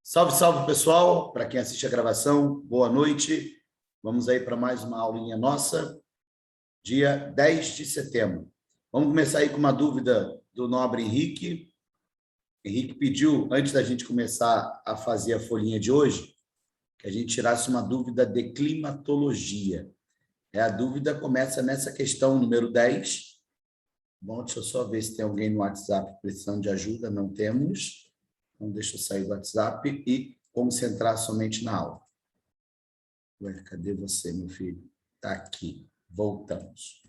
Salve, salve, pessoal! Para quem assiste a gravação, boa noite. Vamos aí para mais uma aulinha nossa, dia 10 de setembro. Vamos começar aí com uma dúvida do nobre Henrique. Henrique pediu, antes da gente começar a fazer a folhinha de hoje, que a gente tirasse uma dúvida de climatologia. A dúvida começa nessa questão número 10. Bom, deixa eu só ver se tem alguém no WhatsApp precisando de ajuda. Não temos. Então, deixa eu sair do WhatsApp e concentrar somente na aula. Ué, cadê você, meu filho? Está aqui. Voltamos.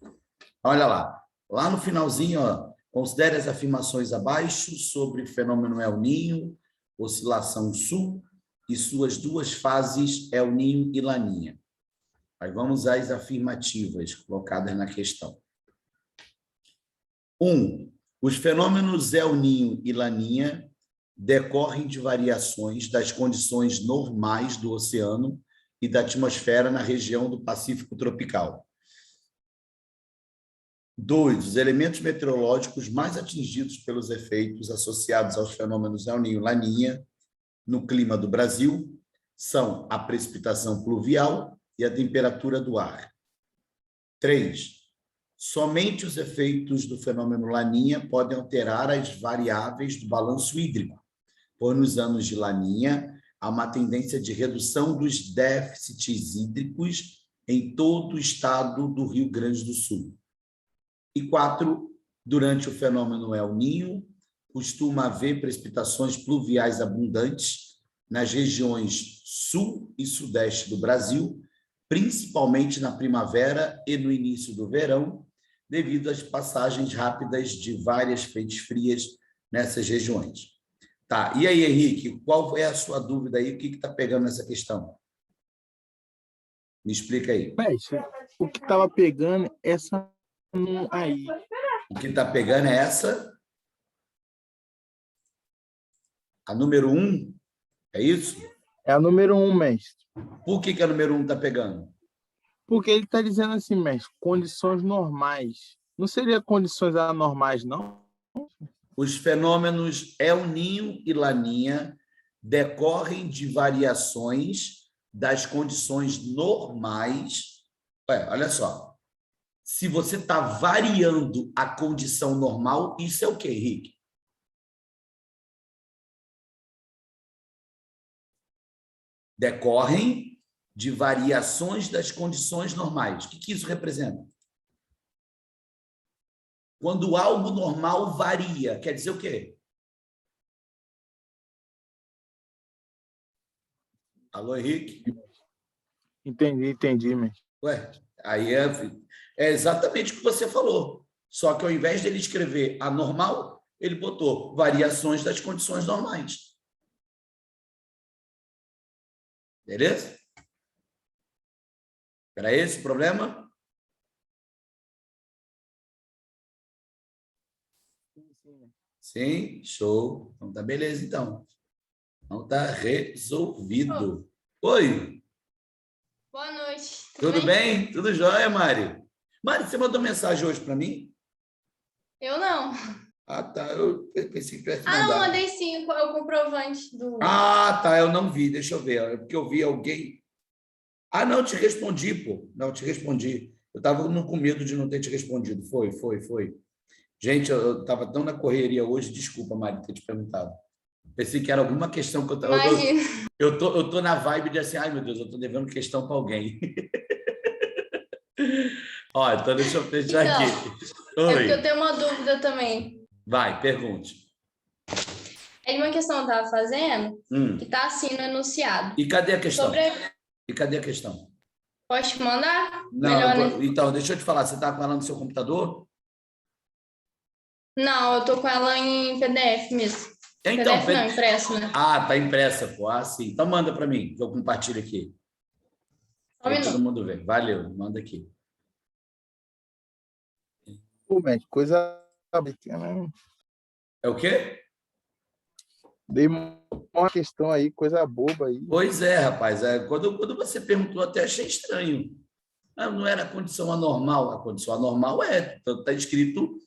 Olha lá. Lá no finalzinho, ó, considere as afirmações abaixo sobre o fenômeno El Niño, oscilação sul e suas duas fases El Niño e Laninha. Aí vamos às afirmativas colocadas na questão. 1. Os fenômenos El Niño e Laninha decorrem de variações das condições normais do oceano e da atmosfera na região do Pacífico tropical. 2. Os elementos meteorológicos mais atingidos pelos efeitos associados aos fenômenos El Niño e Laninha no clima do Brasil são a precipitação pluvial e a temperatura do ar. 3. Somente os efeitos do fenômeno Laninha podem alterar as variáveis do balanço hídrico, pois nos anos de Laninha há uma tendência de redução dos déficits hídricos em todo o estado do Rio Grande do Sul. E 4, durante o fenômeno El Niño, costuma haver precipitações pluviais abundantes nas regiões sul e sudeste do Brasil, principalmente na primavera e no início do verão, devido às passagens rápidas de várias frentes frias nessas regiões. Tá, e aí, Henrique, qual é a sua dúvida aí? O que está pegando nessa questão? Me explica aí. Mestre, o que estava pegando essa aí? O que está pegando é essa? A número 1? É isso? É a número 1, mestre. Por que a número 1 está pegando? Porque ele está dizendo assim, mestre, condições normais. Não seria condições anormais, não? Os fenômenos El Niño e Laninha decorrem de variações das condições normais. Olha só. Se você está variando a condição normal, isso é o quê, Henrique? Decorrem de variações das condições normais. O que isso representa? Quando algo normal varia, quer dizer o quê? Alô, Henrique? Entendi, mestre. Aí é exatamente o que você falou. Só que ao invés dele escrever anormal, ele botou variações das condições normais. Beleza? Era esse o problema? Sim, show. Então tá beleza, então. Então tá resolvido. Oi. Boa noite. Tudo bem? Tudo jóia, Mari? Mari, você mandou mensagem hoje para mim? Eu não. Ah, tá. Eu pensei que tivesse Ah, mandado. não, mandei sim, é o comprovante do... Ah, tá. Eu não vi. Deixa eu ver. É porque eu vi alguém... Ah, não, te respondi, pô. Não, te respondi. Eu estava com medo de não ter te respondido. Foi. Gente, eu estava tão na correria hoje. Desculpa, Mari, ter te perguntado. Pensei que era alguma questão que eu estava... Imagina. Eu tô na vibe de assim, ai, meu Deus, eu tô devendo questão para alguém. Ó, então deixa eu fechar Então, aqui. É Oi. porque eu tenho uma dúvida também. Vai, pergunte. É de uma questão que eu estava fazendo, que está assim no enunciado. E cadê a questão? Sobre... E cadê a questão? Pode te mandar? Não, Melhor, né? então, deixa eu te falar, você está com ela no seu computador? Não, eu tô com ela em PDF mesmo. Então, PDF não, impresso, né? Ah, tá impressa, pô. Ah, sim. Então manda para mim, que eu compartilho aqui. Só um Aí todo minuto. mundo vê. Valeu, manda aqui. Pô, mestre, coisa... É o quê? Dei uma questão aí, coisa boba aí. Pois é, rapaz. Quando você perguntou, até achei estranho. Não era a condição anormal. A condição anormal está escrito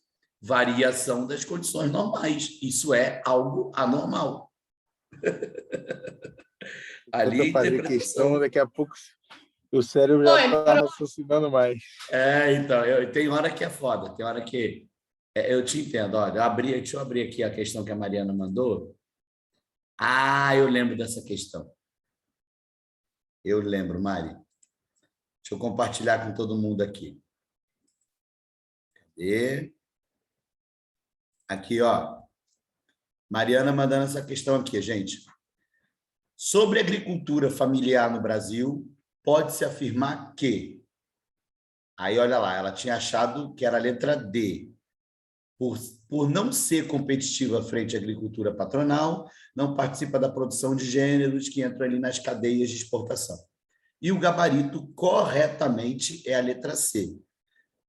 variação das condições normais. Isso é algo anormal. Ali Tenta fazer questão, daqui a pouco o cérebro já está raciocinando mais. Então, tem hora que é foda, tem hora que... eu te entendo, olha, deixa eu abrir aqui a questão que a Mariana mandou. Eu lembro dessa questão. Eu lembro, Mari. Deixa eu compartilhar com todo mundo aqui. Cadê? Aqui, ó. Mariana mandando essa questão aqui, gente. Sobre agricultura familiar no Brasil, pode-se afirmar que... Aí, olha lá, ela tinha achado que era a letra D. Por não ser competitiva frente à agricultura patronal, não participa da produção de gêneros que entram ali nas cadeias de exportação. E o gabarito, corretamente, é a letra C.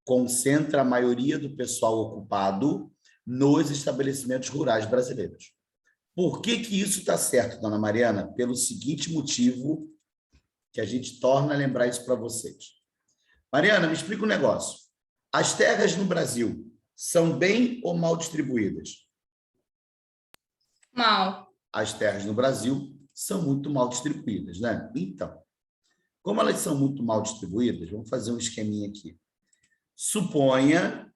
Concentra a maioria do pessoal ocupado nos estabelecimentos rurais brasileiros. Por que isso está certo, dona Mariana? Pelo seguinte motivo, que a gente torna a lembrar isso para vocês. Mariana, me explica um negócio. As terras no Brasil são bem ou mal distribuídas? Mal. As terras no Brasil são muito mal distribuídas, né? Então, como elas são muito mal distribuídas, vamos fazer um esqueminha aqui. Suponha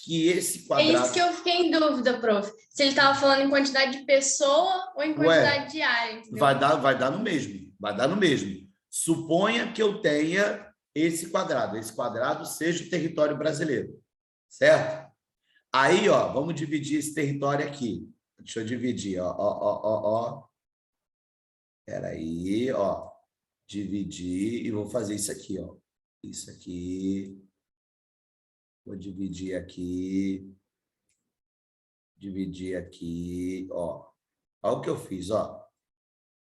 que esse quadrado... É isso que eu fiquei em dúvida, prof. Se ele estava falando em quantidade de pessoa ou em quantidade de área. Entendeu? Vai dar no mesmo. Vai dar no mesmo. Suponha que eu tenha esse quadrado seja o território brasileiro, certo? Aí, ó, vamos dividir esse território aqui. Deixa eu dividir, ó. Espera aí, ó. Dividir e vou fazer isso aqui, ó. Isso aqui. Vou dividir aqui. Dividir aqui, ó. Olha o que eu fiz, ó.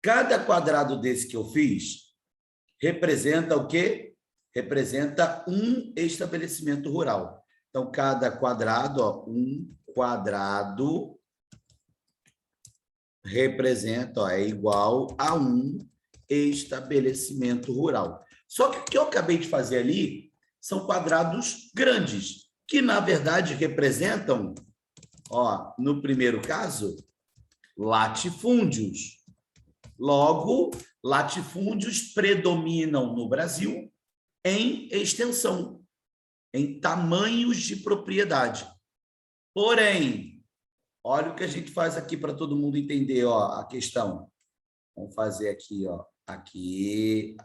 Cada quadrado desse que eu fiz representa o quê? Representa um estabelecimento rural. Então, cada quadrado, ó, um quadrado representa, ó, é igual a um estabelecimento rural. Só que o que eu acabei de fazer ali são quadrados grandes, que, na verdade, representam, ó, no primeiro caso, latifúndios. Logo, latifúndios predominam no Brasil em extensão, em tamanhos de propriedade. Porém, olha o que a gente faz aqui para todo mundo entender, ó, a questão. Vamos fazer aqui, ó, aqui,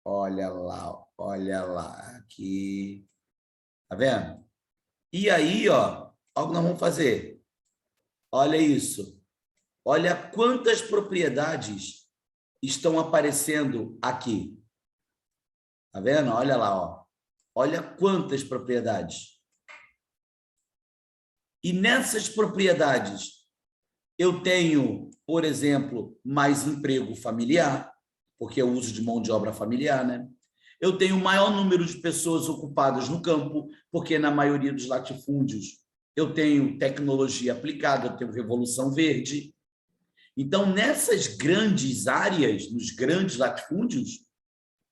olha lá, aqui. Tá vendo? E aí, ó, olha o que nós vamos fazer. Olha isso. Olha quantas propriedades estão aparecendo aqui. Tá vendo? Olha lá, ó. Olha quantas propriedades. E nessas propriedades, eu tenho, por exemplo, mais emprego familiar, porque eu uso de mão de obra familiar, né? Eu tenho maior número de pessoas ocupadas no campo, porque na maioria dos latifúndios eu tenho tecnologia aplicada, eu tenho revolução verde. Então, nessas grandes áreas, nos grandes latifúndios,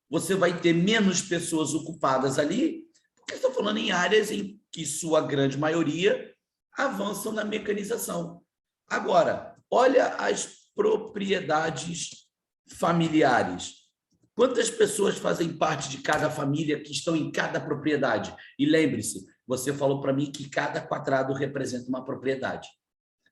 você vai ter menos pessoas ocupadas ali, porque estou falando em áreas em que sua grande maioria avançam na mecanização. Agora, olha as propriedades familiares. Quantas pessoas fazem parte de cada família que estão em cada propriedade? E lembre-se, você falou para mim que cada quadrado representa uma propriedade.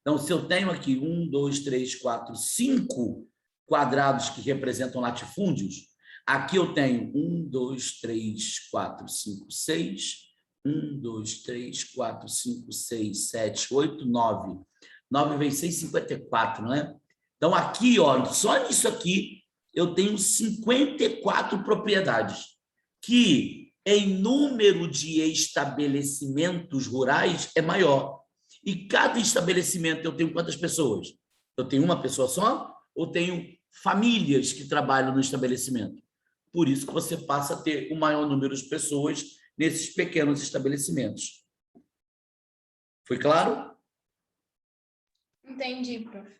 Então, se eu tenho aqui 1, 2, 3, 4, 5 quadrados que representam latifúndios, aqui eu tenho 1, 2, 3, 4, 5, 6, 1, 2, 3, 4, 5, 6, 7, 8, 9. 9 vezes 6, 54, não é? Então, aqui, ó, só nisso aqui, eu tenho 54 propriedades, que em número de estabelecimentos rurais é maior. E cada estabelecimento eu tenho quantas pessoas? Eu tenho uma pessoa só ou tenho famílias que trabalham no estabelecimento? Por isso que você passa a ter o maior número de pessoas nesses pequenos estabelecimentos. Foi claro? Entendi, prof.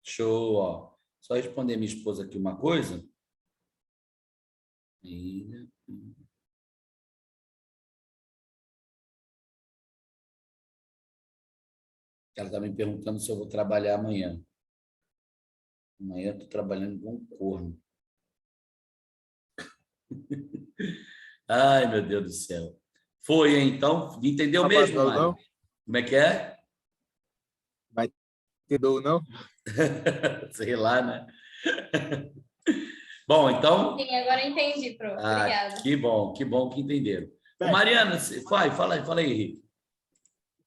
Show, ó. Só responder minha esposa aqui uma coisa. Ela está me perguntando se eu vou trabalhar amanhã. Amanhã eu estou trabalhando com um corno. Ai, meu Deus do céu. Foi, hein? Então, entendeu mesmo, Sabadão, Mário? não? Como é que é? Vai ter dor, não? Sei lá, né? Bom, então... Sim, agora eu entendi, prof. Obrigada. Que bom que entenderam. Ô, Bem, Mariana, fala aí, Henrique.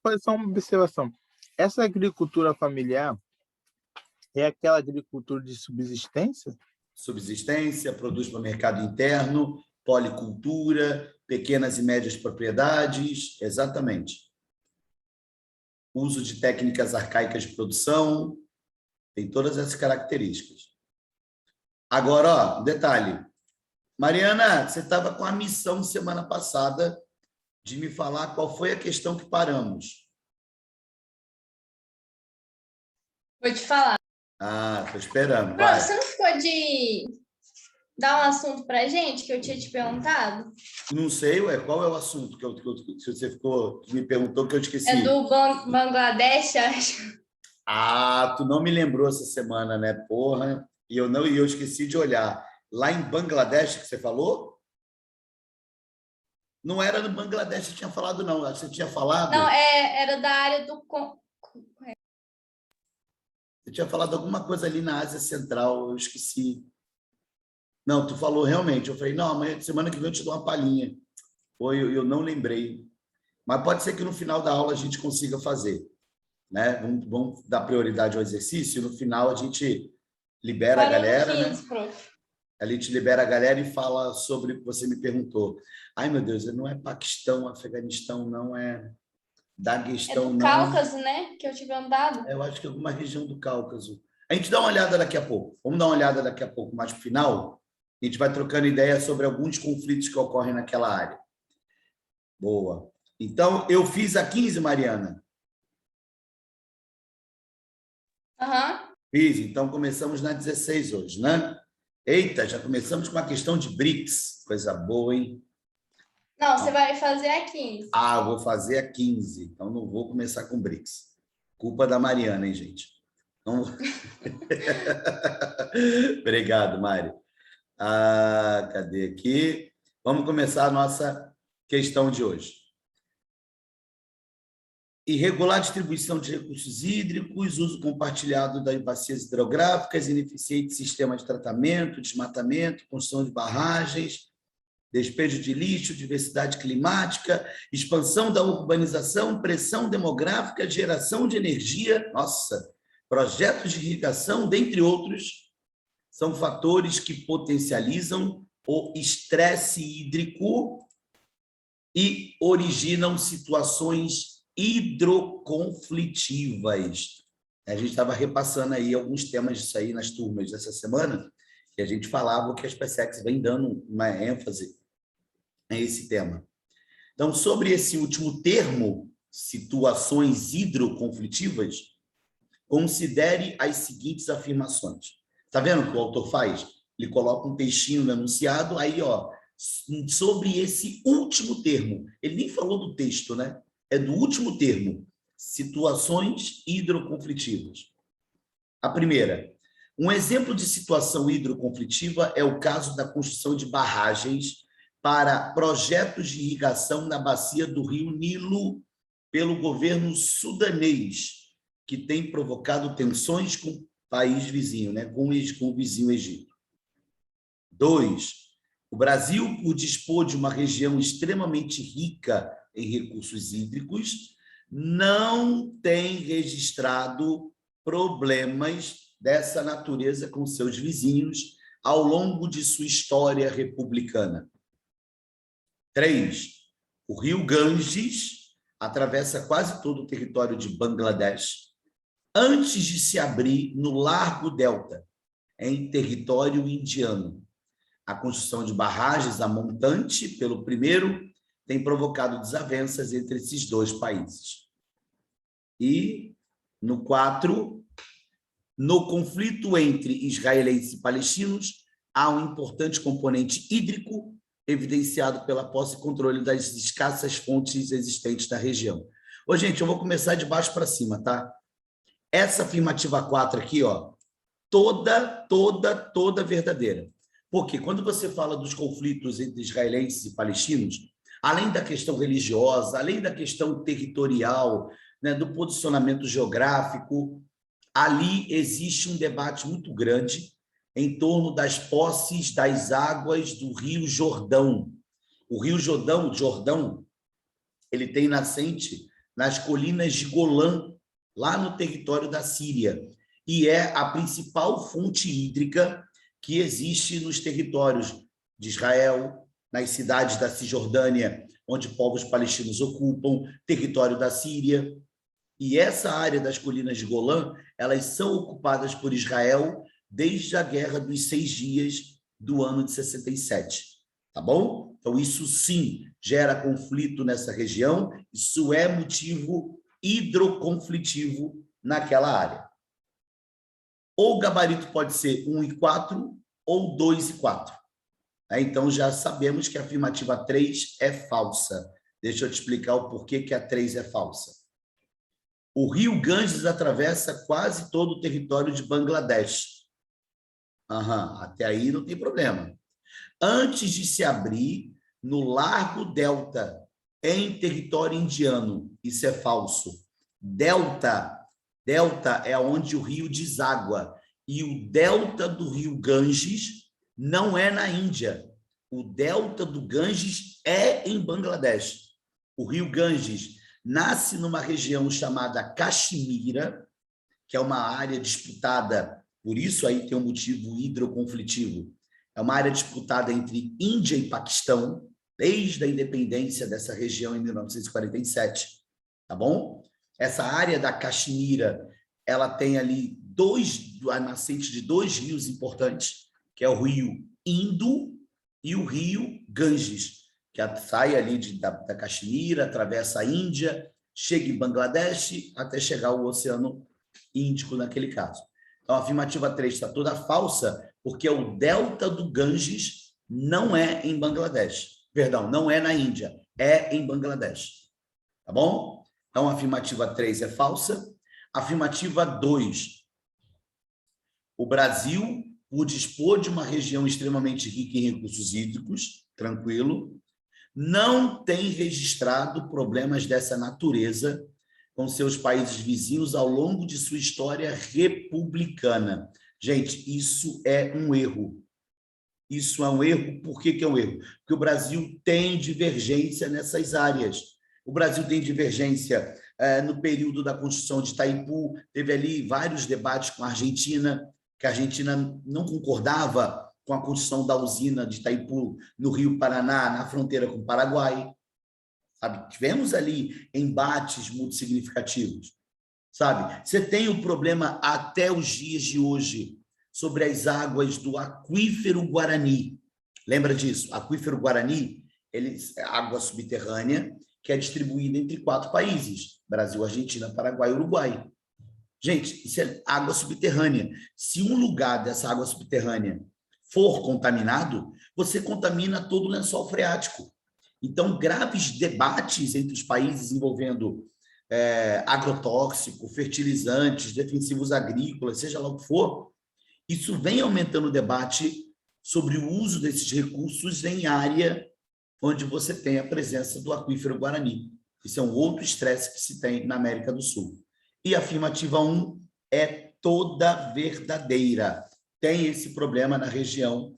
fazer só uma observação. Essa agricultura familiar é aquela agricultura de subsistência? Subsistência, produz para o mercado interno, policultura, pequenas e médias propriedades, exatamente. Uso de técnicas arcaicas de produção, tem todas essas características. Agora, ó, detalhe. Mariana, você estava com a missão semana passada de me falar qual foi a questão que paramos. Vou te falar. Estou esperando, Prof, vai. você não ficou de dar um assunto pra gente que eu tinha te perguntado? Não sei, ué, qual é o assunto que você me perguntou que eu esqueci? É do Bangladesh, acho. Tu não me lembrou essa semana, né? Porra, e eu esqueci de olhar. Lá em Bangladesh que você falou? Não era no Bangladesh que você tinha falado, não. Você tinha falado? Não, era da área do... Você tinha falado alguma coisa ali na Ásia Central, eu esqueci. Não, tu falou realmente. Eu falei, não, amanhã, semana que vem eu te dou uma palhinha. Eu não lembrei. Mas pode ser que no final da aula a gente consiga fazer. Né? Vamos dar prioridade ao exercício e no final a gente libera a galera, 15, né? prof. A gente libera a galera e fala sobre o que você me perguntou. Ai, meu Deus, não é Paquistão, Afeganistão, não é Daguestão, É do não. Cáucaso, né? Que eu tive andado. Eu acho que é alguma região do Cáucaso. A gente dá uma olhada daqui a pouco. Vamos dar uma olhada daqui a pouco, mais para o final. A gente vai trocando ideia sobre alguns conflitos que ocorrem naquela área. Boa. Então, eu fiz a 15, Mariana? Aham. Fiz. Então, começamos na 16 hoje, né? Eita, já começamos com a questão de BRICS. Coisa boa, hein? Não, você vai fazer a 15. Eu vou fazer a 15. Então, não vou começar com BRICS. Culpa da Mariana, hein, gente? Então... Obrigado, Mari. Cadê aqui? Vamos começar a nossa questão de hoje. Irregular distribuição de recursos hídricos, uso compartilhado das bacias hidrográficas, ineficiente sistema de tratamento, desmatamento, construção de barragens, despejo de lixo, diversidade climática, expansão da urbanização, pressão demográfica, geração de energia, projetos de irrigação, dentre outros, são fatores que potencializam o estresse hídrico e originam situações hidroconflitivas. A gente estava repassando aí alguns temas disso aí nas turmas dessa semana, que a gente falava que a SpaceX vem dando uma ênfase a esse tema. Então, sobre esse último termo, situações hidroconflitivas, considere as seguintes afirmações. Está vendo o que o autor faz? Ele coloca um textinho no enunciado, aí, sobre esse último termo. Ele nem falou do texto, né? É do último termo, situações hidroconflitivas. A primeira, um exemplo de situação hidroconflitiva é o caso da construção de barragens para projetos de irrigação na bacia do rio Nilo pelo governo sudanês, que tem provocado tensões com o país vizinho, né? com o vizinho Egito. 2. O Brasil, por dispor de uma região extremamente rica em recursos hídricos, não tem registrado problemas dessa natureza com seus vizinhos ao longo de sua história republicana. 3. O rio Ganges atravessa quase todo o território de Bangladesh antes de se abrir no Largo Delta, em território indiano. A construção de barragens a montante pelo primeiro tem provocado desavenças entre esses dois países. E, no 4, no conflito entre israelenses e palestinos, há um importante componente hídrico evidenciado pela posse e controle das escassas fontes existentes na região. Gente, eu vou começar de baixo para cima, tá? Essa afirmativa 4 aqui, ó, toda verdadeira. Porque quando você fala dos conflitos entre israelenses e palestinos, além da questão religiosa, além da questão territorial, né, do posicionamento geográfico, ali existe um debate muito grande em torno das posses das águas do Rio Jordão. O Rio Jordão, ele tem nascente nas colinas de Golã, lá no território da Síria, e é a principal fonte hídrica que existe nos territórios de Israel, nas cidades da Cisjordânia, onde povos palestinos ocupam, território da Síria. E essa área das colinas de Golã, elas são ocupadas por Israel desde a Guerra dos 6 Dias do ano de 67. Tá bom? Então, isso sim gera conflito nessa região, isso é motivo hidroconflitivo naquela área. Ou o gabarito pode ser 1 e 4 ou 2 e 4. Então, já sabemos que a afirmativa 3 é falsa. Deixa eu te explicar o porquê que a 3 é falsa. O rio Ganges atravessa quase todo o território de Bangladesh. Até aí não tem problema. Antes de se abrir no Largo Delta, em território indiano, isso é falso. Delta é onde o rio deságua. E o delta do rio Ganges não é na Índia. O delta do Ganges é em Bangladesh. O rio Ganges nasce numa região chamada Caxemira, que é uma área disputada, por isso aí tem um motivo hidroconflitivo, é uma área disputada entre Índia e Paquistão, desde a independência dessa região em 1947, tá bom? Essa área da Caxemira, ela tem ali a nascente de 2 rios importantes, que é o rio Indo e o rio Ganges, que sai ali da Caxemira, atravessa a Índia, chega em Bangladesh, até chegar ao Oceano Índico, naquele caso. Então, a afirmativa 3 está toda falsa, porque o delta do Ganges não é em Bangladesh. Perdão, não é na Índia, é em Bangladesh. Tá bom? Então, a afirmativa 3 é falsa. Afirmativa 2. O Brasil, por dispor de uma região extremamente rica em recursos hídricos, tranquilo, não tem registrado problemas dessa natureza com seus países vizinhos ao longo de sua história republicana. Gente, isso é um erro. Isso é um erro. Por que é um erro? Porque o Brasil tem divergência nessas áreas. O Brasil tem divergência no período da Constituição de Itaipu, teve ali vários debates com a Argentina, que a Argentina não concordava com a construção da usina de Itaipu no Rio Paraná, na fronteira com o Paraguai. Sabe? Tivemos ali embates muito significativos. Sabe? Você tem o problema até os dias de hoje sobre as águas do aquífero Guarani. Lembra disso? Aquífero Guarani, ele é água subterrânea que é distribuída entre 4 países: Brasil, Argentina, Paraguai e Uruguai. Gente, isso é água subterrânea. Se um lugar dessa água subterrânea for contaminado, você contamina todo o lençol freático. Então, graves debates entre os países envolvendo agrotóxico, fertilizantes, defensivos agrícolas, seja lá o que for, isso vem aumentando o debate sobre o uso desses recursos em área onde você tem a presença do aquífero Guarani. Isso é um outro estresse que se tem na América do Sul. E a afirmativa 1 é toda verdadeira. Tem esse problema na região,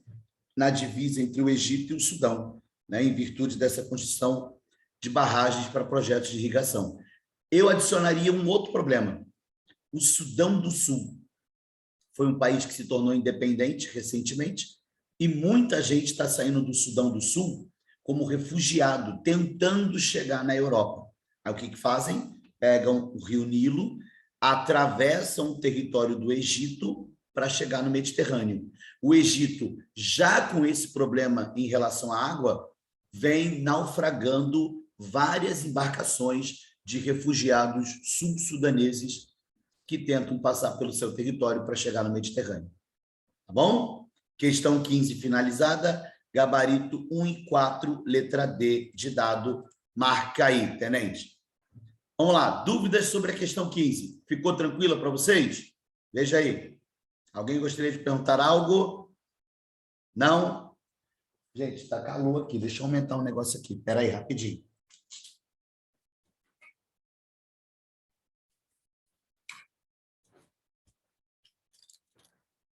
na divisa entre o Egito e o Sudão, né, em virtude dessa construção de barragens para projetos de irrigação. Eu adicionaria um outro problema. O Sudão do Sul foi um país que se tornou independente recentemente e muita gente está saindo do Sudão do Sul como refugiado, tentando chegar na Europa. Aí o que fazem? Pegam o rio Nilo, atravessam o território do Egito para chegar no Mediterrâneo. O Egito, já com esse problema em relação à água, vem naufragando várias embarcações de refugiados sul-sudaneses que tentam passar pelo seu território para chegar no Mediterrâneo. Tá bom? Questão 15 finalizada. Gabarito 1 e 4, letra D de dado. Marca aí, tenente. Vamos lá, dúvidas sobre a questão 15. Ficou tranquila para vocês? Veja aí. Alguém gostaria de perguntar algo? Não? Gente, está calor aqui. Deixa eu aumentar um negócio aqui. Espera aí, rapidinho.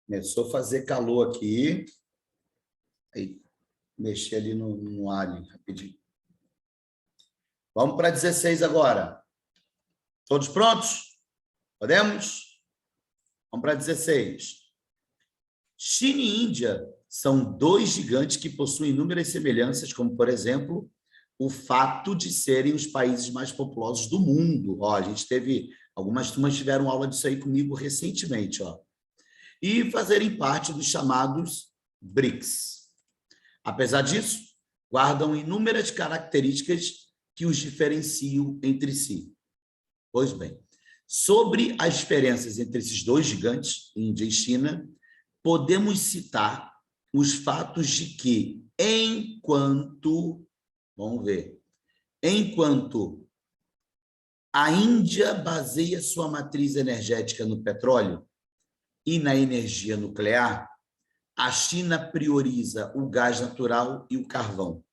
Começou a fazer calor aqui. Aí, mexer ali no alho, rapidinho. Vamos para 16 agora. Todos prontos? Podemos? Vamos para 16. China e Índia são dois gigantes que possuem inúmeras semelhanças, como, por exemplo, o fato de serem os países mais populosos do mundo. Ó, a gente teve, algumas turmas tiveram aula disso aí comigo recentemente, ó. E fazerem parte dos chamados BRICS. Apesar disso, guardam inúmeras características que os diferenciam entre si. Pois bem, sobre as diferenças entre esses dois gigantes, Índia e China, podemos citar os fatos de que, enquanto a Índia baseia sua matriz energética no petróleo e na energia nuclear, a China prioriza o gás natural e o carvão.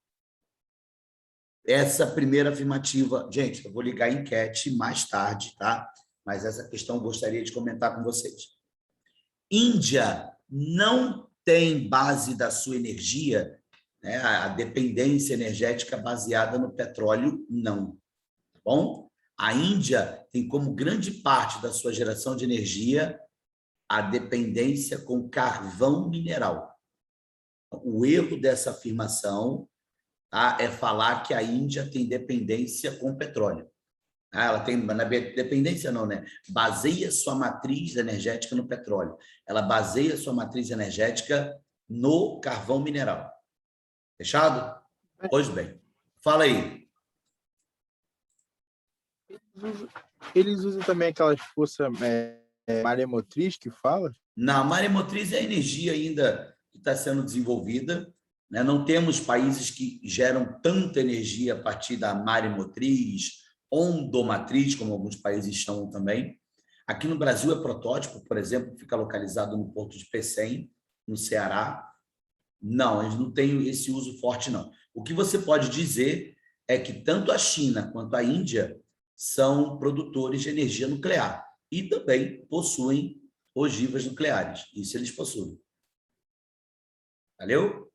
Essa primeira afirmativa, gente, eu vou ligar a enquete mais tarde, tá? Mas essa questão eu gostaria de comentar com vocês. Índia não tem base da sua energia, né, a dependência energética baseada no petróleo, não. Tá bom? A Índia tem como grande parte da sua geração de energia a dependência com carvão mineral. O erro dessa afirmação, tá, é falar que a Índia tem dependência com petróleo. Ela tem, na dependência não, né? Baseia sua matriz energética no petróleo. Ela baseia sua matriz energética no carvão mineral. Fechado? Pois bem. Fala aí. Eles usam também aquelas forças maremotriz que fala? Na maremotriz é a energia ainda que está sendo desenvolvida, né? Não temos países que geram tanta energia a partir da maremotriz, ondomatriz, como alguns países chamam também. Aqui no Brasil é protótipo, por exemplo, fica localizado no porto de Pecém, no Ceará. Não, eles não têm esse uso forte, não. O que você pode dizer é que tanto a China quanto a Índia são produtores de energia nuclear e também possuem ogivas nucleares. Isso eles possuem. Valeu?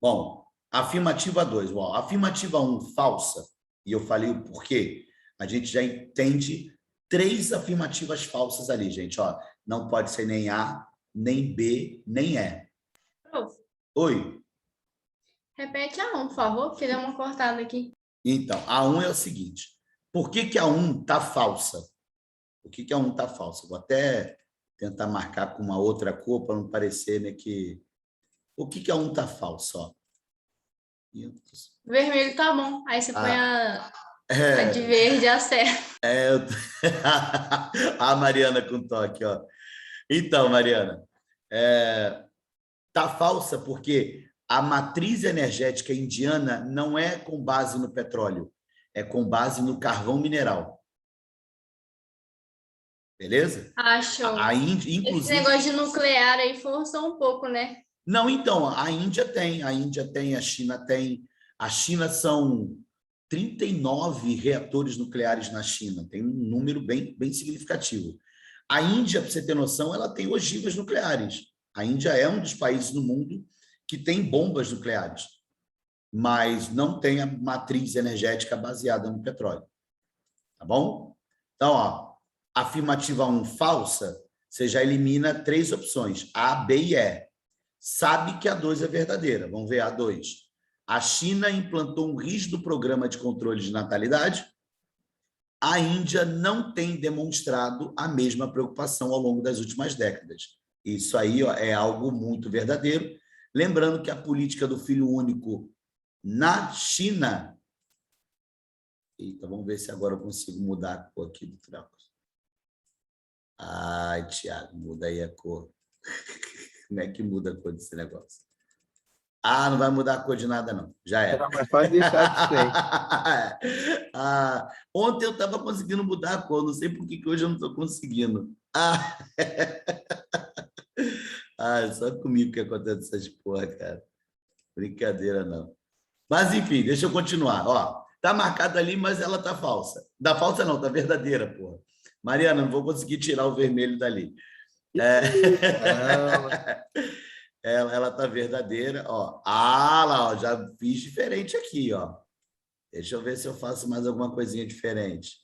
Bom, afirmativa 2. Bom, afirmativa 1, falsa. E eu falei o porquê. A gente já entende 3 afirmativas falsas ali, gente. Ó, não pode ser nem A, nem B, nem E. Prof, Oi. repete a 1, por favor, que deu uma cortada aqui. Então, a 1 é o seguinte. Por que a 1 está falsa? Por que a 1 está falsa? Vou até tentar marcar com uma outra cor para não parecer, né, que... Por que a 1 está falsa? Ó? Vermelho tá bom. Aí você põe a de É, verde, acerta. a Mariana com toque, ó. Então, Mariana, tá falsa porque a matriz energética indiana não é com base no petróleo, é com base no carvão mineral. Beleza? Acho. A Índia, Esse inclusive... negócio de nuclear aí forçou um pouco, né? Não, então, a Índia tem, a China tem. A China são 39 reatores nucleares na China, tem um número bem, bem significativo. A Índia, para você ter noção, ela tem ogivas nucleares. A Índia é um dos países no mundo que tem bombas nucleares, mas não tem a matriz energética baseada no petróleo. Tá bom? Então, ó, afirmativa 1, falsa, você já elimina 3 opções, A, B e E. Sabe que a 2 é verdadeira. Vamos ver a 2. A China implantou um rígido programa de controle de natalidade. A Índia não tem demonstrado a mesma preocupação ao longo das últimas décadas. Isso aí, ó, é algo muito verdadeiro. Lembrando que a política do filho único na China... Eita, vamos ver se agora eu consigo mudar a cor aqui do troco. Ai, Tiago, muda aí a cor. Como é que muda a cor desse negócio? Ah, não vai mudar a cor de nada, não. Já era. Era mais fácil deixar de ser. Ontem eu estava conseguindo mudar a cor, não sei por que que hoje eu não estou conseguindo. Só comigo que acontece essas porra, cara. Brincadeira, não. Mas, enfim, deixa eu continuar. Ó, tá marcada ali, mas ela tá falsa. Da falsa não, tá verdadeira, porra. Mariana, não vou conseguir tirar o vermelho dali. Caramba. Ela tá verdadeira, ó. Lá, ó, já fiz diferente aqui, ó. Deixa eu ver se eu faço mais alguma coisinha diferente.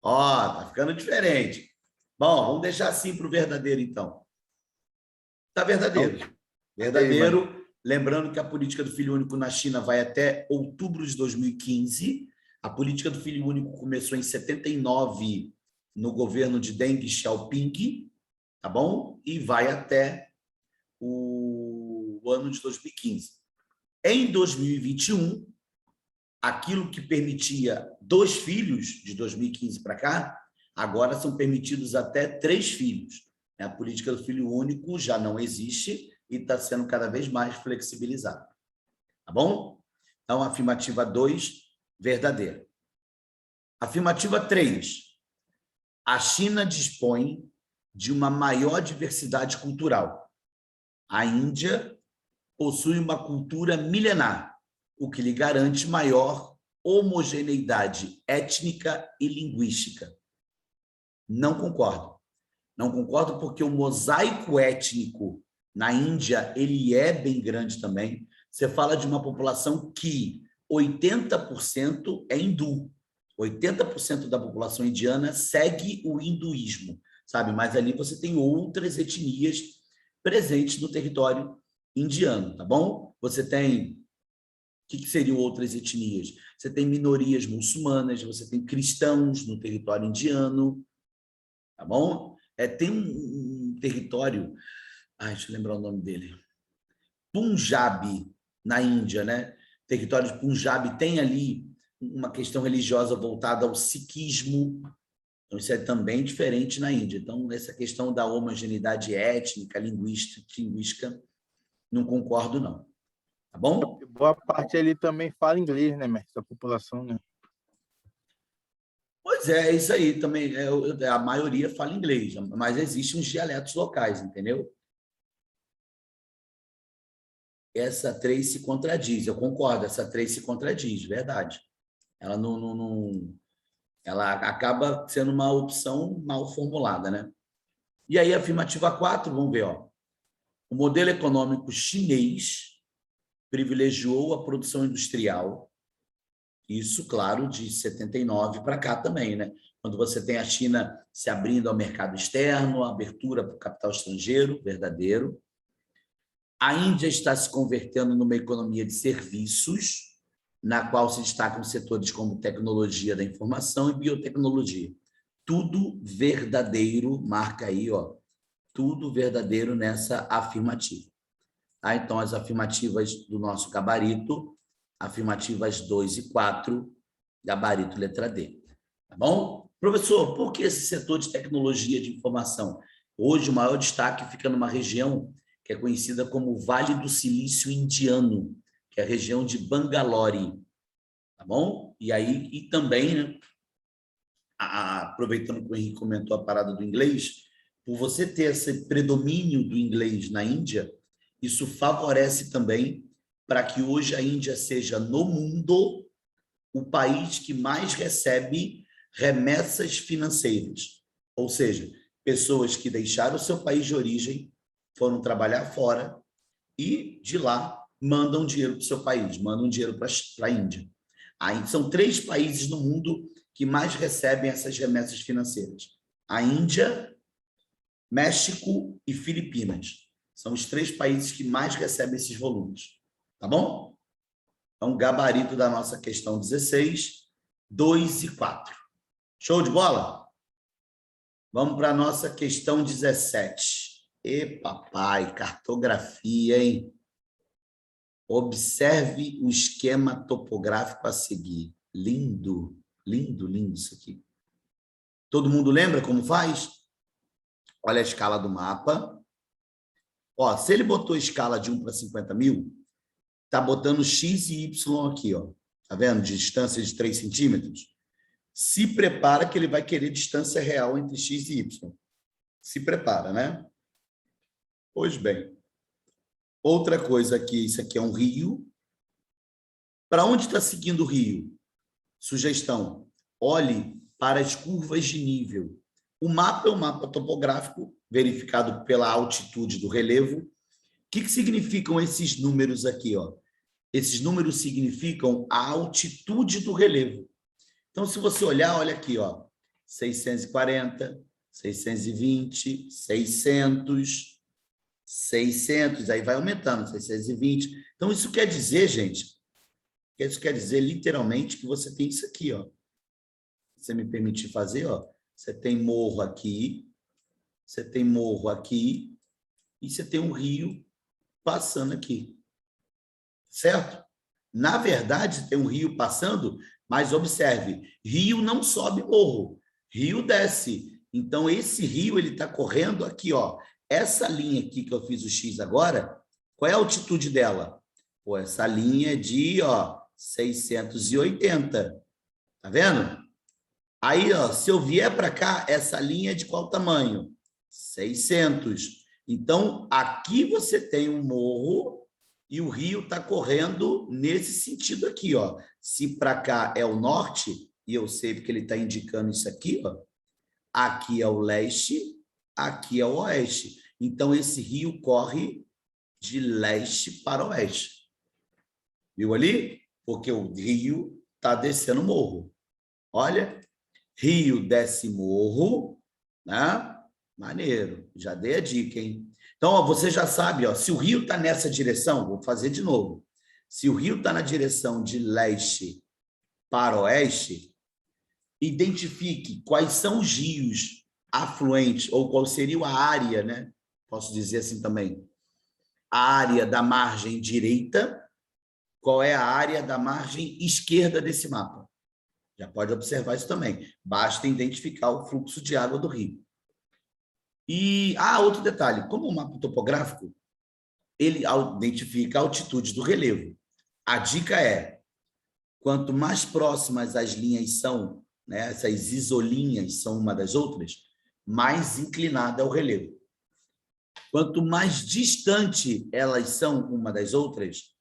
Ó, tá ficando diferente. Bom, vamos deixar assim para o verdadeiro, então. Tá verdadeiro. Verdadeiro. Lembrando que a política do filho único na China vai até outubro de 2015. A política do filho único começou em 79 no governo de Deng Xiaoping, tá bom? E vai até o ano de 2015. Em 2021, aquilo que permitia 2 filhos de 2015 para cá, agora são permitidos até 3 filhos. A política do filho único já não existe e está sendo cada vez mais flexibilizada. Tá bom? Então, afirmativa 2, verdadeira. Afirmativa 3. A China dispõe de uma maior diversidade cultural. A Índia possui uma cultura milenar, o que lhe garante maior homogeneidade étnica e linguística. Não concordo. Não concordo porque o mosaico étnico na Índia ele é bem grande também. Você fala de uma população que 80% é hindu. 80% da população indiana segue o hinduísmo, sabe? Mas ali você tem outras etnias presentes no território indiano, tá bom? Você tem... O que seriam outras etnias? Você tem minorias muçulmanas, você tem cristãos no território indiano, tá bom? Tem um território... deixa eu lembrar o nome dele. Punjab, na Índia, né? O território de Punjab tem ali uma questão religiosa voltada ao sikhismo. Então, isso é também diferente na Índia. Então, essa questão da homogeneidade étnica, linguística, não concordo, não. Tá bom? Boa parte ali também fala inglês, né, mestre? A população, né? Pois é isso aí também. A maioria fala inglês, mas existem os dialetos locais, entendeu? Essa 3 se contradiz, eu concordo, essa 3 se contradiz, verdade. Ela ela acaba sendo uma opção mal formulada, né? E aí, a afirmativa 4, vamos ver, ó. O modelo econômico chinês privilegiou a produção industrial, isso, claro, de 79 para cá também, né? Quando você tem a China se abrindo ao mercado externo, a abertura para o capital estrangeiro, verdadeiro. A Índia está se convertendo numa economia de serviços, na qual se destacam setores como tecnologia da informação e biotecnologia. Tudo verdadeiro, marca aí, ó, tudo verdadeiro nessa afirmativa. Então, as afirmativas do nosso gabarito, afirmativas 2 e 4, gabarito letra D. Tá bom? Professor, por que esse setor de tecnologia de informação? Hoje, o maior destaque fica numa região que é conhecida como Vale do Silício Indiano, que é a região de Bangalore. Tá bom? E aí, e também, né, aproveitando que o Henrique comentou a parada do inglês, por você ter esse predomínio do inglês na Índia, isso favorece também para que hoje a Índia seja, no mundo, o país que mais recebe remessas financeiras. Ou seja, pessoas que deixaram o seu país de origem, foram trabalhar fora e, de lá, mandam dinheiro para o seu país, mandam dinheiro para a Índia. Aí, são 3 países no mundo que mais recebem essas remessas financeiras. A Índia, México e Filipinas. São os 3 países que mais recebem esses volumes. Tá bom? Então, gabarito da nossa questão 16, 2 e 4. Show de bola? Vamos para a nossa questão 17. Papai, cartografia, hein? Observe o esquema topográfico a seguir. Lindo, lindo, lindo isso aqui. Todo mundo lembra como faz? Olha a escala do mapa. Ó, se ele botou escala de 1 para 50 mil, está botando X e Y aqui, ó. Tá vendo? De distância de 3 centímetros. Se prepara que ele vai querer distância real entre X e Y. Se prepara, né? Pois bem. Outra coisa aqui, isso aqui é um rio. Para onde está seguindo o rio? Sugestão: olhe para as curvas de nível. O mapa é um mapa topográfico verificado pela altitude do relevo. O que significam esses números aqui, ó? Esses números significam a altitude do relevo. Então, se você olhar, olha aqui, ó, 640, 620, 600, 600, aí vai aumentando, 620. Então, isso quer dizer, gente, isso quer dizer literalmente que você tem isso aqui, ó. Se você me permitir fazer, ó, você tem morro aqui, você tem morro aqui e você tem um rio passando aqui. Certo? Na verdade, tem um rio passando, mas observe, rio não sobe morro, rio desce. Então, esse rio ele está correndo aqui, ó. Essa linha aqui que eu fiz o X agora, qual é a altitude dela? Pô, essa linha é de, ó, 680. Tá vendo? Aí, ó, se eu vier para cá, essa linha é de qual tamanho? 600. Então, aqui você tem um morro e o rio está correndo nesse sentido aqui, ó. Se para cá é o norte, e eu sei porque ele está indicando isso aqui, ó. Aqui é o leste, aqui é o oeste. Então, esse rio corre de leste para oeste. Viu ali? Porque o rio está descendo morro. Olha, rio desce morro, né? Maneiro, já dei a dica, hein? Então, ó, você já sabe, ó, se o rio está nessa direção, vou fazer de novo. Se o rio está na direção de leste para oeste, identifique quais são os rios afluentes, ou qual seria a área, né? Posso dizer assim também. A área da margem direita, qual é a área da margem esquerda desse mapa? Já pode observar isso também. Basta identificar o fluxo de água do rio. E, outro detalhe, como o mapa topográfico, ele identifica a altitude do relevo. A dica é, quanto mais próximas as linhas são, né, essas isolinhas são uma das outras, mais inclinada é o relevo. Quanto mais distante elas são uma das outras,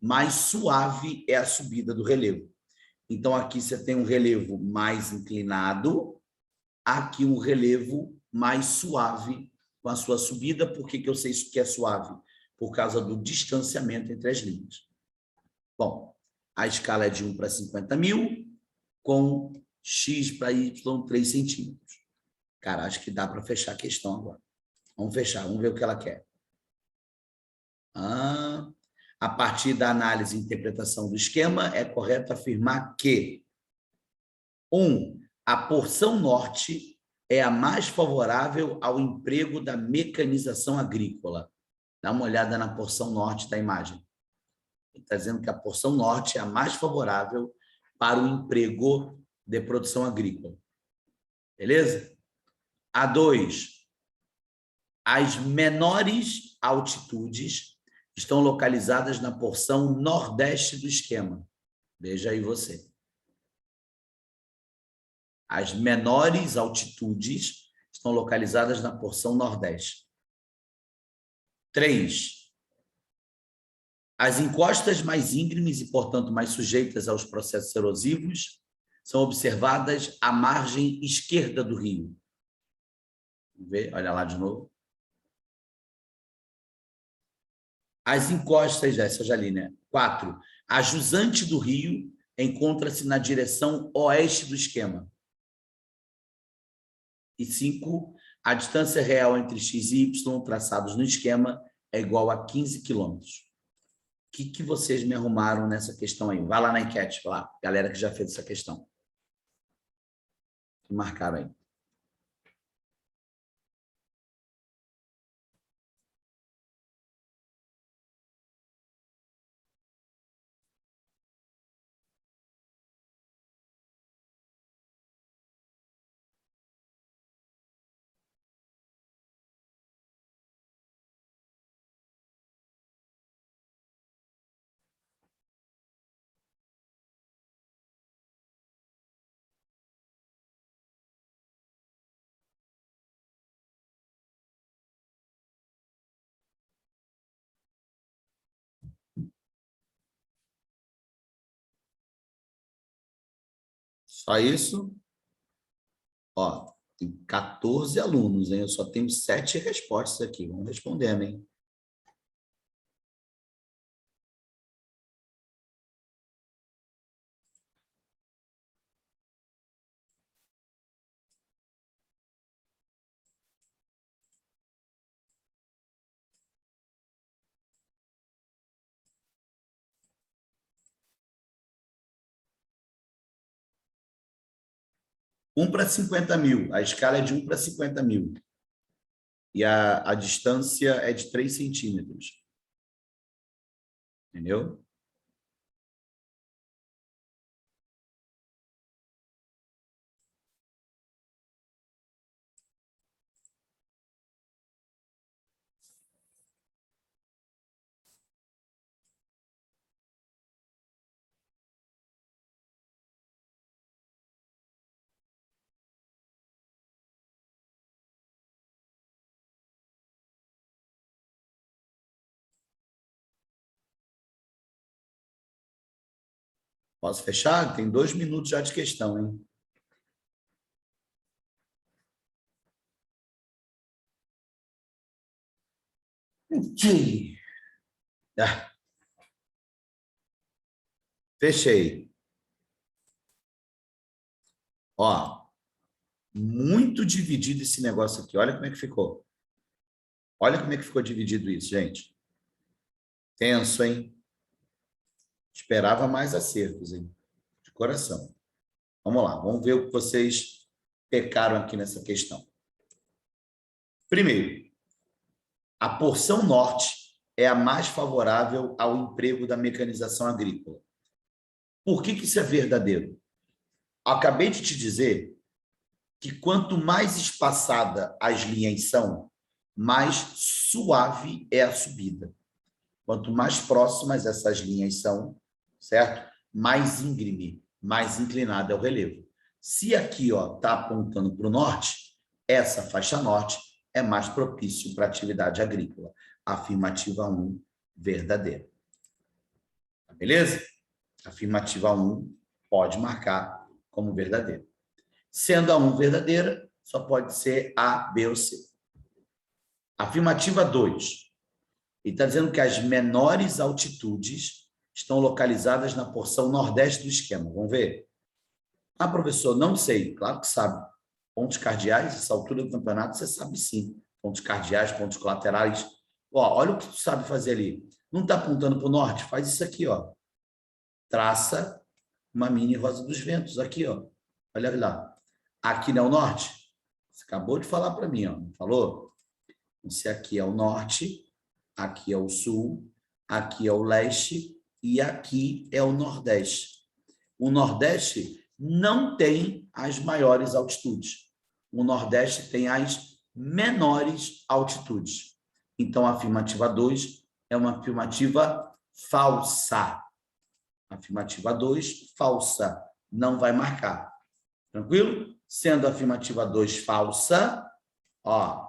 mais suave é a subida do relevo. Então, aqui você tem um relevo mais inclinado, aqui um relevo mais suave com a sua subida. Por que eu sei isso que é suave? Por causa do distanciamento entre as linhas. Bom, a escala é de 1 para 50 mil, com X para Y 3 centímetros. Cara, acho que dá para fechar a questão agora. Vamos fechar, vamos ver o que ela quer. A partir da análise e interpretação do esquema, é correto afirmar que 1. A porção norte é a mais favorável ao emprego da mecanização agrícola. Dá uma olhada na porção norte da imagem. Ele está dizendo que a porção norte é a mais favorável para o emprego de produção agrícola. Beleza? A 2. As menores altitudes estão localizadas na porção nordeste do esquema. Veja aí você. As menores altitudes estão localizadas na porção nordeste. 3. As encostas mais íngremes e, portanto, mais sujeitas aos processos erosivos são observadas à margem esquerda do rio. Vamos ver? Olha lá de novo. As encostas, essa já li, né? 4. A jusante do rio encontra-se na direção oeste do esquema. E 5. A distância real entre X e Y traçados no esquema é igual a 15 quilômetros. O que vocês me arrumaram nessa questão aí? Vai lá na enquete, lá, galera que já fez essa questão. Que marcaram aí. Só isso? Ó, tem 14 alunos, hein? Eu só tenho 7 respostas aqui. Vamos respondendo, hein? Um para 50 mil. A escala é de 1 para 50 mil. E a distância é de 3 centímetros. Entendeu? Posso fechar? Tem 2 minutos já de questão, hein? Ok. Ah, fechei. Ó, muito dividido esse negócio aqui. Olha como é que ficou. Olha como é que ficou dividido isso, gente. Tenso, hein? Esperava mais acertos, hein? De coração. Vamos lá, vamos ver o que vocês pecaram aqui nessa questão. Primeiro, a porção norte é a mais favorável ao emprego da mecanização agrícola. Por que isso é verdadeiro? Acabei de te dizer que quanto mais espaçada as linhas são, mais suave é a subida. Quanto mais próximas essas linhas são, certo? Mais íngreme, mais inclinado é o relevo. Se aqui está apontando para o norte, essa faixa norte é mais propício para a atividade agrícola. Afirmativa 1, verdadeira. Tá, beleza? Afirmativa 1 pode marcar como verdadeira. Sendo a 1 verdadeira, só pode ser A, B ou C. Afirmativa 2. Ele está dizendo que as menores altitudes estão localizadas na porção nordeste do esquema. Vamos ver? Ah, professor, não sei. Claro que sabe. Pontos cardeais, essa altura do campeonato, você sabe sim. Pontos cardeais, pontos colaterais. Ó, olha o que tu sabe fazer ali. Não está apontando para o norte? Faz isso aqui, ó. Traça uma mini rosa dos ventos aqui, ó. Olha lá. Aqui não é o norte? Você acabou de falar para mim, ó. Não falou? Se aqui é o norte, aqui é o sul, aqui é o leste e aqui é o nordeste. O nordeste não tem as maiores altitudes. O nordeste tem as menores altitudes. Então, a afirmativa 2 é uma afirmativa falsa. Afirmativa 2, falsa. Não vai marcar. Tranquilo? Sendo a afirmativa 2 falsa, ó,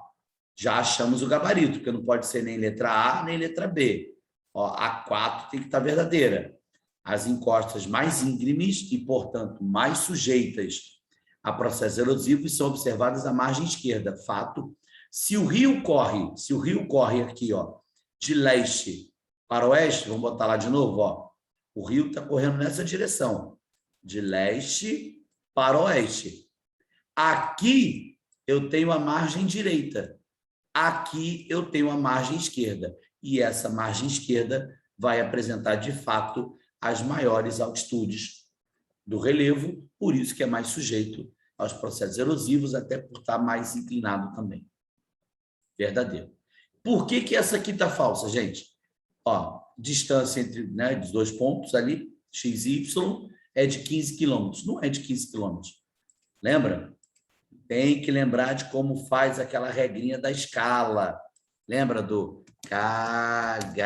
já achamos o gabarito, porque não pode ser nem letra A, nem letra B. Ó, a 4 tem que estar verdadeira. As encostas mais íngremes e, portanto, mais sujeitas a processos erosivos são observadas à margem esquerda. Fato. Se o rio corre aqui, ó, de leste para oeste, vamos botar lá de novo, ó. O rio está correndo nessa direção, de leste para oeste. Aqui eu tenho a margem direita. Aqui eu tenho a margem esquerda. E essa margem esquerda vai apresentar, de fato, as maiores altitudes do relevo, por isso que é mais sujeito aos processos erosivos, até por estar mais inclinado também. Verdadeiro. Por que essa aqui está falsa, gente? Ó, distância entre os dois pontos ali, x e y, é de 15 quilômetros. Não é de 15 quilômetros. Lembra? Tem que lembrar de como faz aquela regrinha da escala. Lembra do cagada,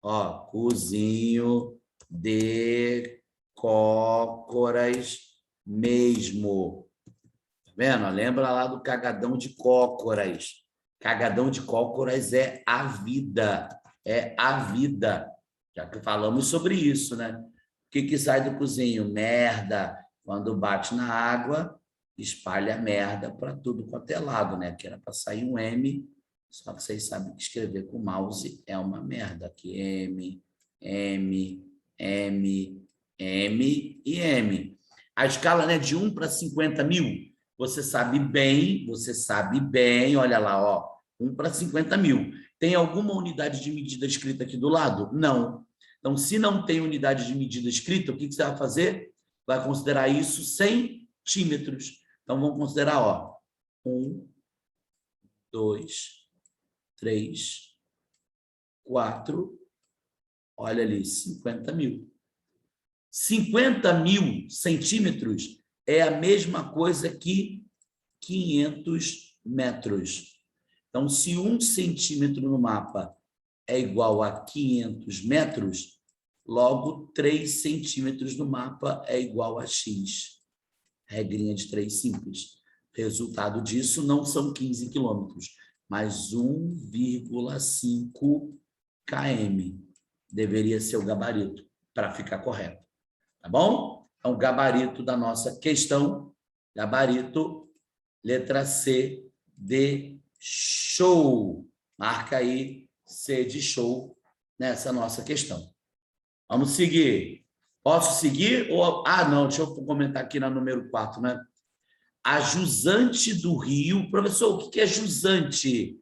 ó, cozinho de cócoras mesmo. Tá vendo? Lembra lá do cagadão de cócoras. Cagadão de cócoras é a vida. É a vida. Já que falamos sobre isso, né? que sai do cozinho? Merda. Quando bate na água, espalha merda para tudo quanto é lado, né? Que era para sair um M, só que vocês sabem que escrever com mouse é uma merda. Aqui M, M, M, M e M. A escala, né, de 1 para 50 mil, você sabe bem, olha lá, ó, 1 para 50 mil. Tem alguma unidade de medida escrita aqui do lado? Não. Então, se não tem unidade de medida escrita, o que você vai fazer? Vai considerar isso centímetros. Então, vamos considerar, ó, 1, 2, 3, 4, olha ali, 50 mil. 50 mil centímetros é a mesma coisa que 500 metros. Então, se 1 centímetro no mapa é igual a 500 metros, logo 3 centímetros no mapa é igual a X. Regrinha de 3 simples. Resultado disso não são 15 quilômetros, mas 1,5 km. Deveria ser o gabarito, para ficar correto. Tá bom? Então, gabarito da nossa questão, gabarito, letra C de show. Marca aí C de show nessa nossa questão. Vamos seguir. Posso seguir? Ou... Ah, não, deixa eu comentar aqui na número 4, né? A jusante do rio. Professor, o que é jusante?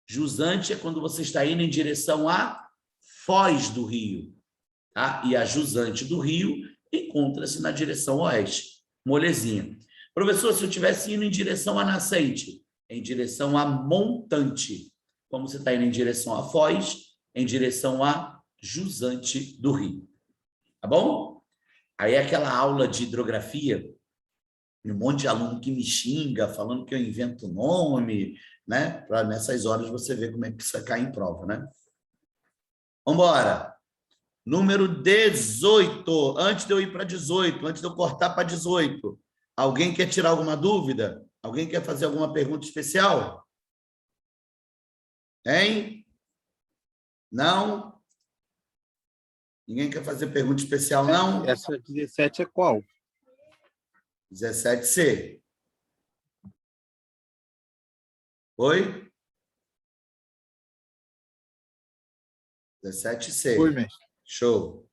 Jusante é quando você está indo em direção à foz do rio. Tá? E a jusante do rio encontra-se na direção oeste. Molezinha. Professor, se eu estivesse indo em direção à nascente, em direção a montante, como você está indo em direção à foz, em direção a jusante do rio. Tá bom? Aí é aquela aula de hidrografia, um monte de aluno que me xinga, falando que eu invento nome, né? Para nessas horas você ver como é que isso cai em prova, né? Vamos embora. Número 18. Antes de eu ir para 18, antes de eu cortar para 18, alguém quer tirar alguma dúvida? Alguém quer fazer alguma pergunta especial? Hein? Não? Ninguém quer fazer pergunta especial, não? Essa 17 é qual? 17C. Oi? 17C. Oi, mestre. Show.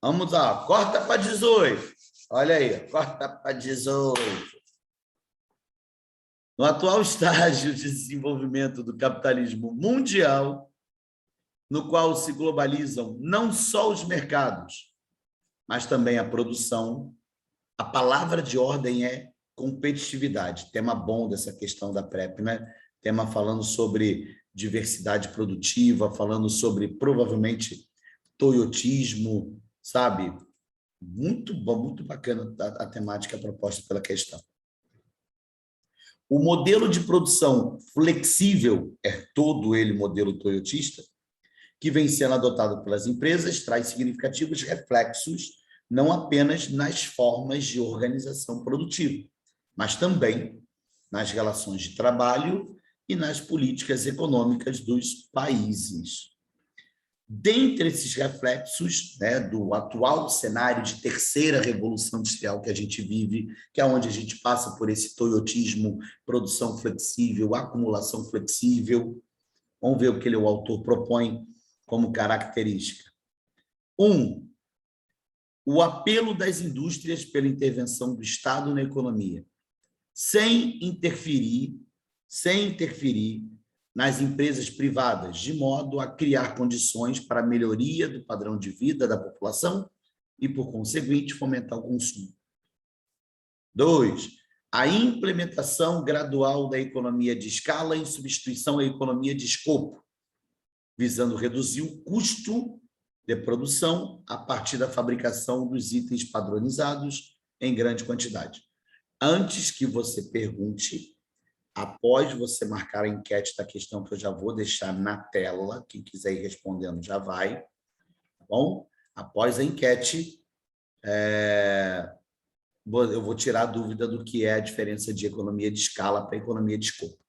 Vamos lá. Corta para 18. Olha aí. Corta para 18. No atual estágio de desenvolvimento do capitalismo mundial, no qual se globalizam não só os mercados, mas também a produção, a palavra de ordem é competitividade. Tema bom dessa questão da PrEP, né? Tema falando sobre diversidade produtiva, falando sobre, provavelmente, toyotismo, sabe? Muito bom, muito bacana a temática proposta pela questão. O modelo de produção flexível, é todo ele modelo toyotista, que vem sendo adotado pelas empresas, traz significativos reflexos não apenas nas formas de organização produtiva, mas também nas relações de trabalho e nas políticas econômicas dos países. Dentre esses reflexos, né, do atual cenário de terceira revolução industrial que a gente vive, que é onde a gente passa por esse toyotismo, produção flexível, acumulação flexível, vamos ver o que o autor propõe como característica. 1. O apelo das indústrias pela intervenção do Estado na economia, sem interferir nas empresas privadas, de modo a criar condições para a melhoria do padrão de vida da população e, por conseguinte, fomentar o consumo. 2. A implementação gradual da economia de escala em substituição à economia de escopo, visando reduzir o custo de produção a partir da fabricação dos itens padronizados em grande quantidade. Antes que você pergunte, após você marcar a enquete da questão, que eu já vou deixar na tela, quem quiser ir respondendo já vai, tá bom? Após a enquete, eu vou tirar a dúvida do que é a diferença de economia de escala para economia de escopo.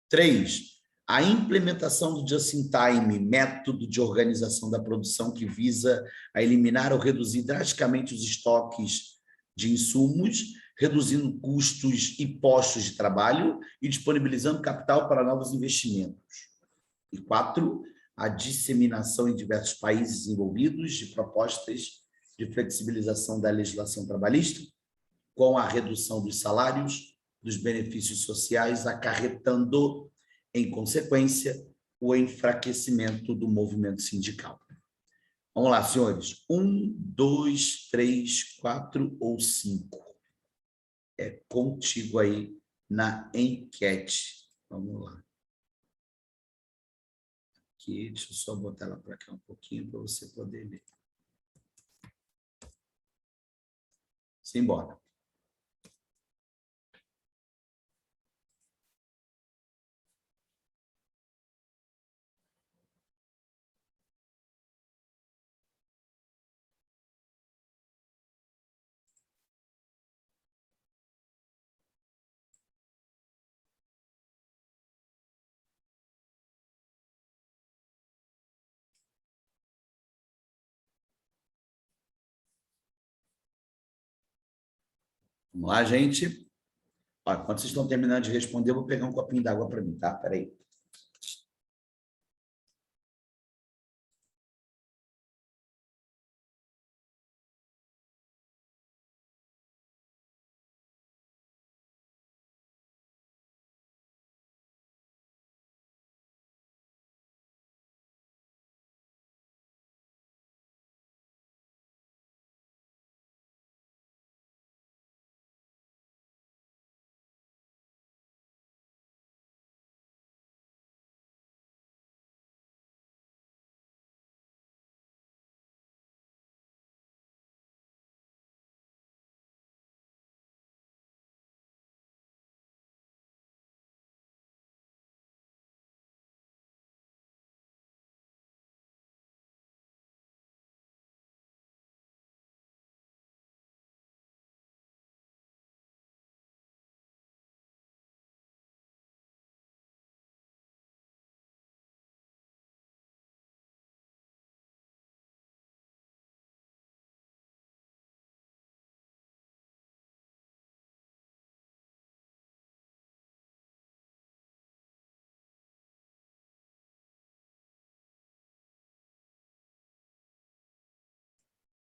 3. A implementação do just-in-time, método de organização da produção que visa a eliminar ou reduzir drasticamente os estoques de insumos, reduzindo custos e postos de trabalho e disponibilizando capital para novos investimentos. E 4, a disseminação em diversos países envolvidos de propostas de flexibilização da legislação trabalhista, com a redução dos salários, dos benefícios sociais, acarretando, em consequência, o enfraquecimento do movimento sindical. Vamos lá, senhores. 1, 2, 3, 4 ou 5? É contigo aí na enquete. Vamos lá. Aqui, deixa eu só botar ela para cá um pouquinho para você poder ler. Simbora. Vamos lá, gente. Ó, quando vocês estão terminando de responder, eu vou pegar um copinho d'água para mim, tá? Espera aí.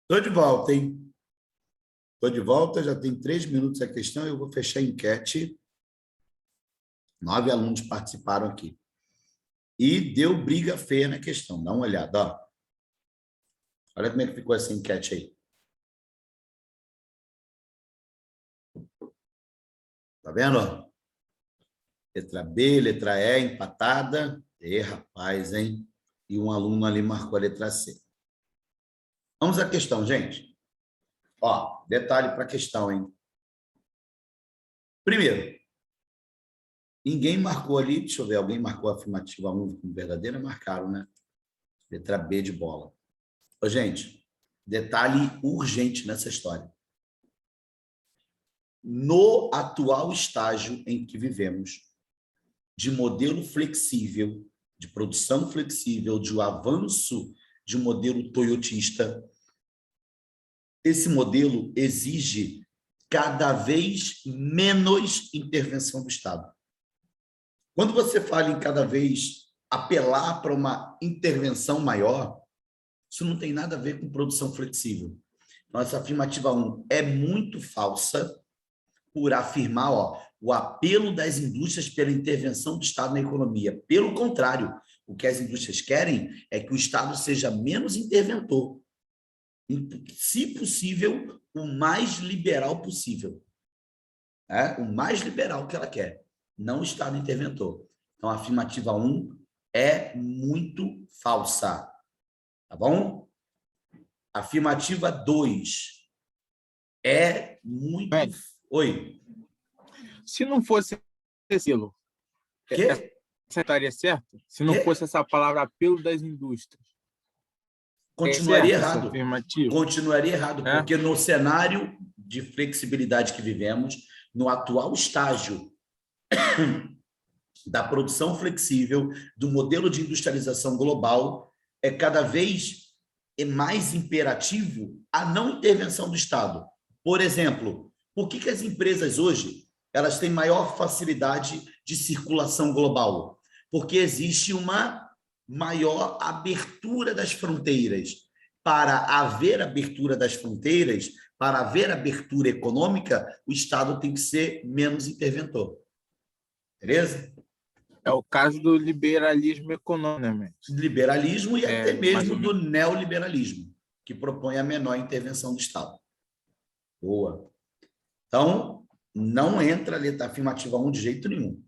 Estou de volta, hein? Estou de volta, já tem 3 minutos a questão, eu vou fechar a enquete. 9 alunos participaram aqui. E deu briga feia na questão. Dá uma olhada, ó. Olha como é que ficou essa enquete aí. Tá vendo? Letra B, letra E, empatada. Rapaz, hein? E um aluno ali marcou a letra C. Vamos à questão, gente. Ó, detalhe para a questão, hein? Primeiro, ninguém marcou ali, deixa eu ver, alguém marcou a afirmativa 1 como verdadeira? Marcaram, né? Letra B de bola. Ô, gente, detalhe urgente nessa história. No atual estágio em que vivemos, de modelo flexível, de produção flexível, de um avanço de um modelo toyotista, esse modelo exige cada vez menos intervenção do Estado. Quando você fala em cada vez apelar para uma intervenção maior, isso não tem nada a ver com produção flexível. Então, essa afirmativa 1 é muito falsa por afirmar o apelo das indústrias pela intervenção do Estado na economia. Pelo contrário, o que as indústrias querem é que o Estado seja menos interventor. Se possível, o mais liberal possível. O mais liberal que ela quer, não o Estado interventor. Então, a afirmativa 1 é muito falsa. Tá bom? Afirmativa 2 é muito... Oi? Se não fosse aquilo, essa estaria certa? Se não fosse essa palavra apelo das indústrias. Continuaria errado. Continuaria errado, porque no cenário de flexibilidade que vivemos, no atual estágio da produção flexível, do modelo de industrialização global, é cada vez mais imperativo a não intervenção do Estado. Por exemplo, por que as empresas hoje elas têm maior facilidade de circulação global? Porque existe uma maior abertura das fronteiras. Para haver abertura das fronteiras, para haver abertura econômica, o Estado tem que ser menos interventor. Beleza? É o caso do liberalismo econômico. Liberalismo e até mesmo do neoliberalismo, que propõe a menor intervenção do Estado. Boa. Então, não entra a letra afirmativa 1 de jeito nenhum.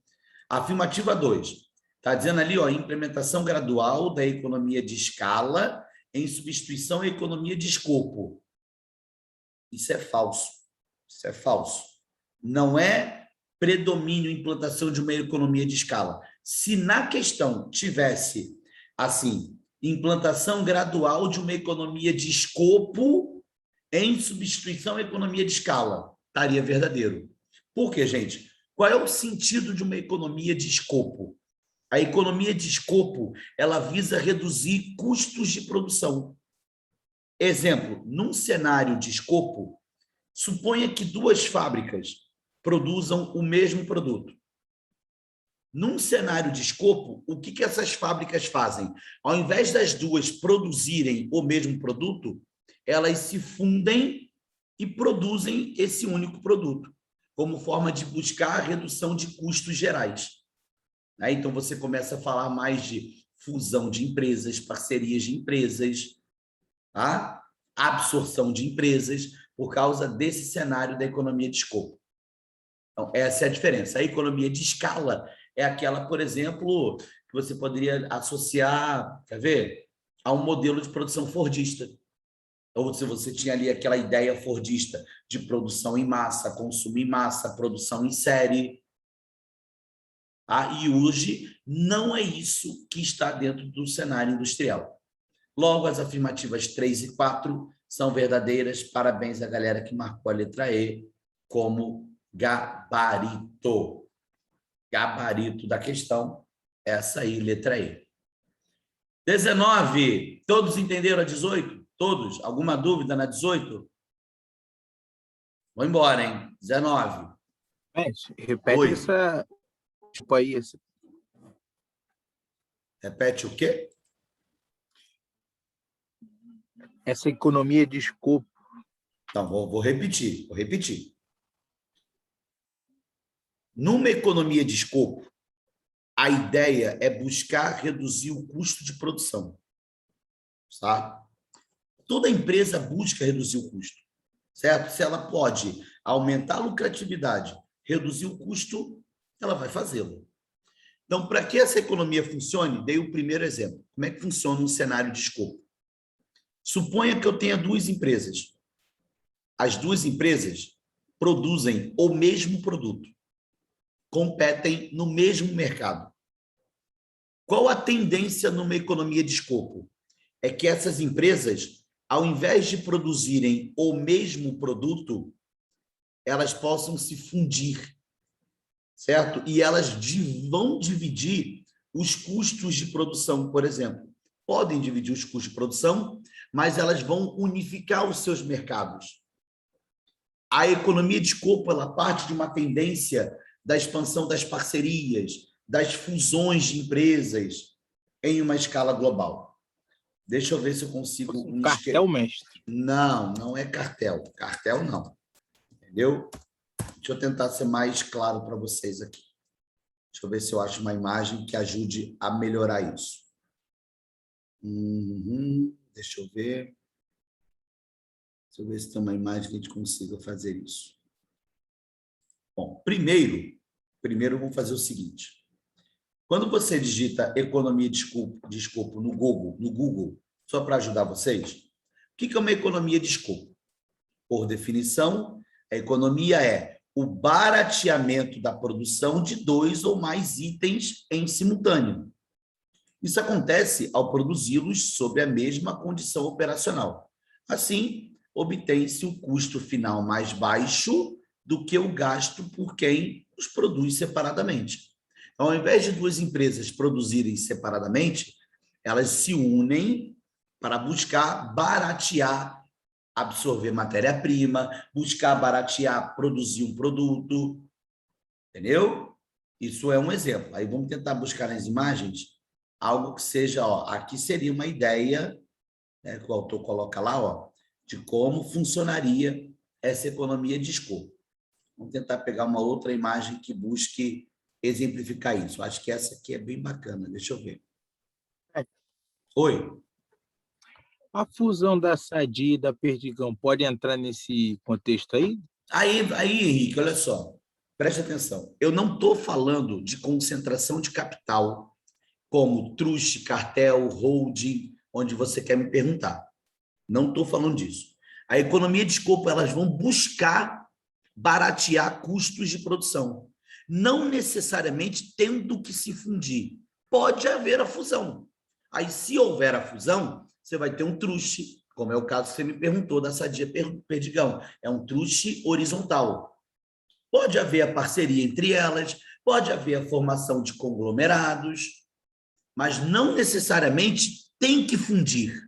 A afirmativa 2 está dizendo ali, ó, implementação gradual da economia de escala em substituição à economia de escopo. Isso é falso. Isso é falso. Não é predomínio, implantação de uma economia de escala. Se na questão tivesse, assim, implantação gradual de uma economia de escopo em substituição à economia de escala, estaria verdadeiro. Por quê, gente? Qual é o sentido de uma economia de escopo? A economia de escopo, ela visa reduzir custos de produção. Exemplo, num cenário de escopo, suponha que 2 fábricas produzam o mesmo produto. Num cenário de escopo, o que essas fábricas fazem? Ao invés das 2 produzirem o mesmo produto, elas se fundem e produzem esse único produto, como forma de buscar a redução de custos gerais. Então, você começa a falar mais de fusão de empresas, parcerias de empresas, tá? Absorção de empresas, por causa desse cenário da economia de escopo. Então, essa é a diferença. A economia de escala é aquela, por exemplo, que você poderia associar, quer ver? A um modelo de produção fordista. Ou se você tinha ali aquela ideia fordista de produção em massa, consumo em massa, produção em série. E hoje não é isso que está dentro do cenário industrial. Logo, as afirmativas 3 e 4 são verdadeiras. Parabéns à galera que marcou a letra E como gabarito. Gabarito da questão, essa aí, letra E. 19. Todos entenderam a 18? Todos? Alguma dúvida na 18? Vou embora, hein? 19. Repete Oi. essa... Tipo aí, esse... Repete o quê? Essa economia de escopo. Então, vou repetir. Numa economia de escopo, a ideia é buscar reduzir o custo de produção. Tá? Toda empresa busca reduzir o custo, certo? Se ela pode aumentar a lucratividade, reduzir o custo, ela vai fazê-lo. Então, para que essa economia funcione, dei o primeiro exemplo. Como é que funciona um cenário de escopo? Suponha que eu tenha 2 empresas. As 2 empresas produzem o mesmo produto, competem no mesmo mercado. Qual a tendência numa economia de escopo? É que essas empresas, ao invés de produzirem o mesmo produto, elas possam se fundir, certo? E elas vão dividir os custos de produção, por exemplo. Podem dividir os custos de produção, mas elas vão unificar os seus mercados. A economia de escopo, ela parte de uma tendência da expansão das parcerias, das fusões de empresas em uma escala global. Deixa eu ver se eu consigo... Um cartel, mestre? Não, não é cartel. Cartel, não. Entendeu? Deixa eu tentar ser mais claro para vocês aqui. Deixa eu ver se eu acho uma imagem que ajude a melhorar isso. Deixa eu ver. Deixa eu ver se tem uma imagem que a gente consiga fazer isso. Bom, primeiro eu vou fazer o seguinte. Quando você digita economia de escopo no Google, só para ajudar vocês, o que é uma economia de escopo? Por definição, a economia é o barateamento da produção de 2 ou mais itens em simultâneo. Isso acontece ao produzi-los sob a mesma condição operacional. Assim, obtém-se o custo final mais baixo do que o gasto por quem os produz separadamente. Então, ao invés de duas empresas produzirem separadamente, elas se unem para buscar baratear, absorver matéria-prima, buscar baratear, produzir um produto, entendeu? Isso é um exemplo. Aí vamos tentar buscar nas imagens algo que seja, ó, aqui seria uma ideia, né, que o autor coloca lá, ó, de como funcionaria essa economia de escopo. Vamos tentar pegar uma outra imagem que busque exemplificar isso. Acho que essa aqui é bem bacana. Deixa eu ver. Oi. A fusão da Sadia e da Perdigão pode entrar nesse contexto aí? Aí, Henrique, olha só. Preste atenção. Eu não estou falando de concentração de capital, como truste, cartel, holding, onde você quer me perguntar. Não estou falando disso. A economia de escopo, elas vão buscar baratear custos de produção, não necessariamente tendo que se fundir. Pode haver a fusão. Aí, se houver a fusão, você vai ter um truste, como é o caso que você me perguntou da Sadia Perdigão. É um truste horizontal. Pode haver a parceria entre elas, pode haver a formação de conglomerados, mas não necessariamente tem que fundir.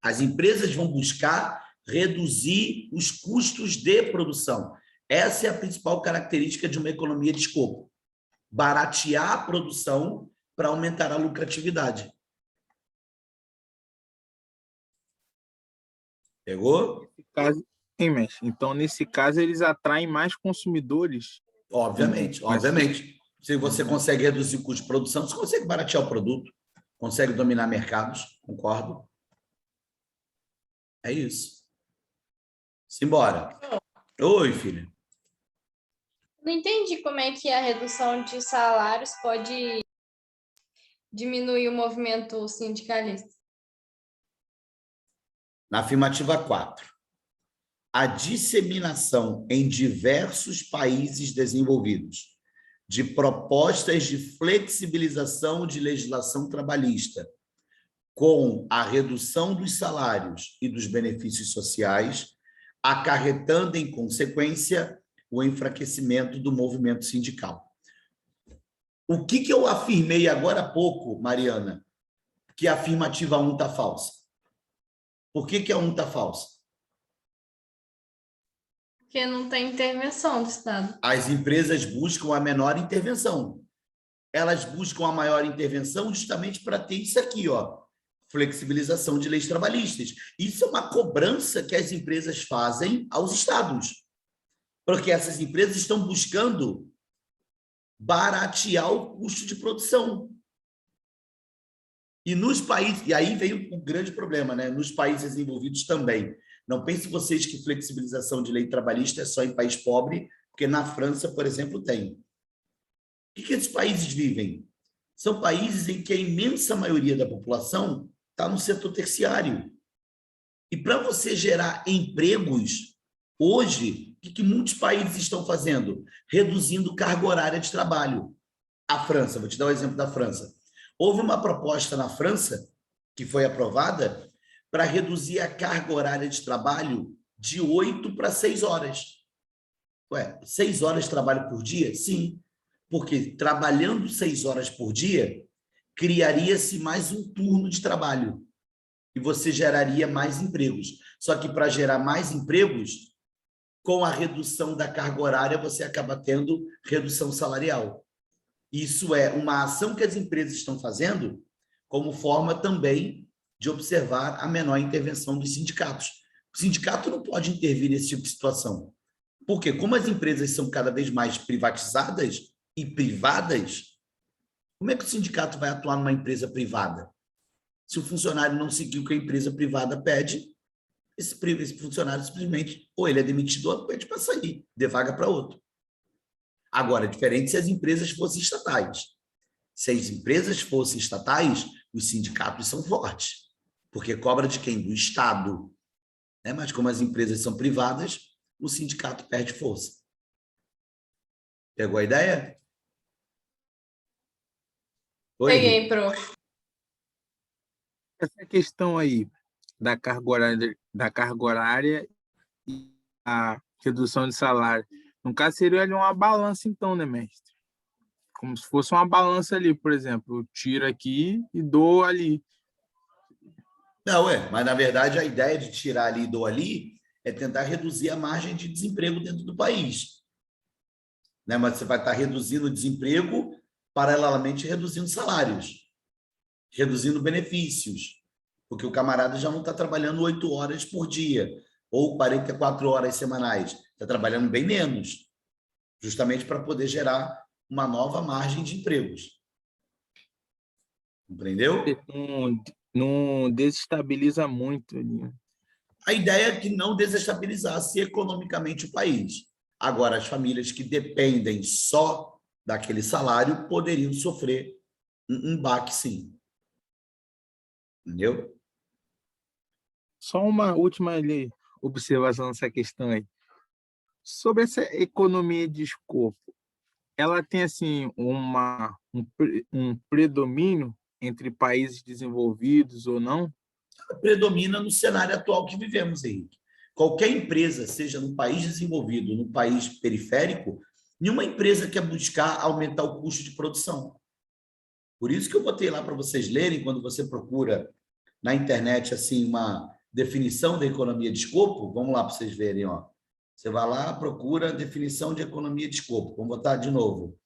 As empresas vão buscar reduzir os custos de produção. Essa é a principal característica de uma economia de escopo. Baratear a produção para aumentar a lucratividade. Pegou? Então, nesse caso, eles atraem mais consumidores. Obviamente, obviamente. Se você consegue reduzir o custo de produção, você consegue baratear o produto, consegue dominar mercados, concordo? É isso. Simbora. Oi, filha. Não entendi como é que a redução de salários pode diminuir o movimento sindicalista. Na afirmativa 4. A disseminação em diversos países desenvolvidos de propostas de flexibilização de legislação trabalhista com a redução dos salários e dos benefícios sociais, acarretando, em consequência, o enfraquecimento do movimento sindical. O que eu afirmei agora há pouco, Mariana, que a afirmativa 1 está falsa? Por que a 1 está falsa? Porque não tem intervenção do Estado. As empresas buscam a menor intervenção. Elas buscam a maior intervenção justamente para ter isso aqui, ó, flexibilização de leis trabalhistas. Isso é uma cobrança que as empresas fazem aos estados, porque essas empresas estão buscando baratear o custo de produção. E nos países, e aí veio o grande problema, né? Nos países desenvolvidos também. Não pensem vocês que flexibilização de lei trabalhista é só em país pobre, porque na França, por exemplo, tem. O que esses países vivem? São países em que a imensa maioria da população está no setor terciário. E para você gerar empregos, hoje, o que muitos países estão fazendo? Reduzindo carga horária de trabalho. A França, vou te dar o exemplo da França. Houve uma proposta na França, que foi aprovada, para reduzir a carga horária de trabalho de 8 para 6 horas. Ué, 6 horas de trabalho por dia? Sim, porque trabalhando 6 horas por dia, criaria-se mais um turno de trabalho e você geraria mais empregos. Só que para gerar mais empregos, com a redução da carga horária, você acaba tendo redução salarial. Isso é uma ação que as empresas estão fazendo como forma também de observar a menor intervenção dos sindicatos. O sindicato não pode intervir nesse tipo de situação. Porque como as empresas são cada vez mais privatizadas e privadas, como é que o sindicato vai atuar numa empresa privada? Se o funcionário não seguir o que a empresa privada pede, esse funcionário simplesmente, ou ele é demitido ou pede para sair, dê vaga para outro. Agora, diferente se as empresas fossem estatais. Se as empresas fossem estatais, os sindicatos são fortes, porque cobra de quem? Do Estado. Né? Mas como as empresas são privadas, o sindicato perde força. Pegou a ideia? Oi, Peguei, prof. Essa questão aí da carga horária e a redução de salário, no caso, seria ali uma balança, então, né, mestre? como se fosse uma balança ali, por exemplo. Eu tiro aqui e dou ali. Não, mas na verdade a ideia de tirar ali e dou ali é tentar reduzir a margem de desemprego dentro do país. Né? Mas você vai estar reduzindo o desemprego, paralelamente reduzindo salários, reduzindo benefícios, porque o camarada já não está trabalhando 8 horas por dia ou 44 horas semanais, está trabalhando bem menos, justamente para poder gerar uma nova margem de empregos. Entendeu? Não desestabiliza muito ali. A ideia é que não desestabilizasse economicamente o país. Agora, as famílias que dependem só daquele salário poderiam sofrer um baque, sim. Entendeu? Só uma última ali, observação nessa questão aí. Sobre essa economia de escopo, ela tem assim um predomínio entre países desenvolvidos ou não? Predomina no cenário atual que vivemos, Henrique. Qualquer empresa, seja no país desenvolvido, no país periférico, nenhuma empresa quer buscar aumentar o custo de produção. Por isso que eu botei lá para vocês lerem, quando você procura na internet assim uma definição da economia de escopo, vamos lá para vocês verem, ó. Você vai lá, procura a definição de economia de escopo. Vamos botar de novo.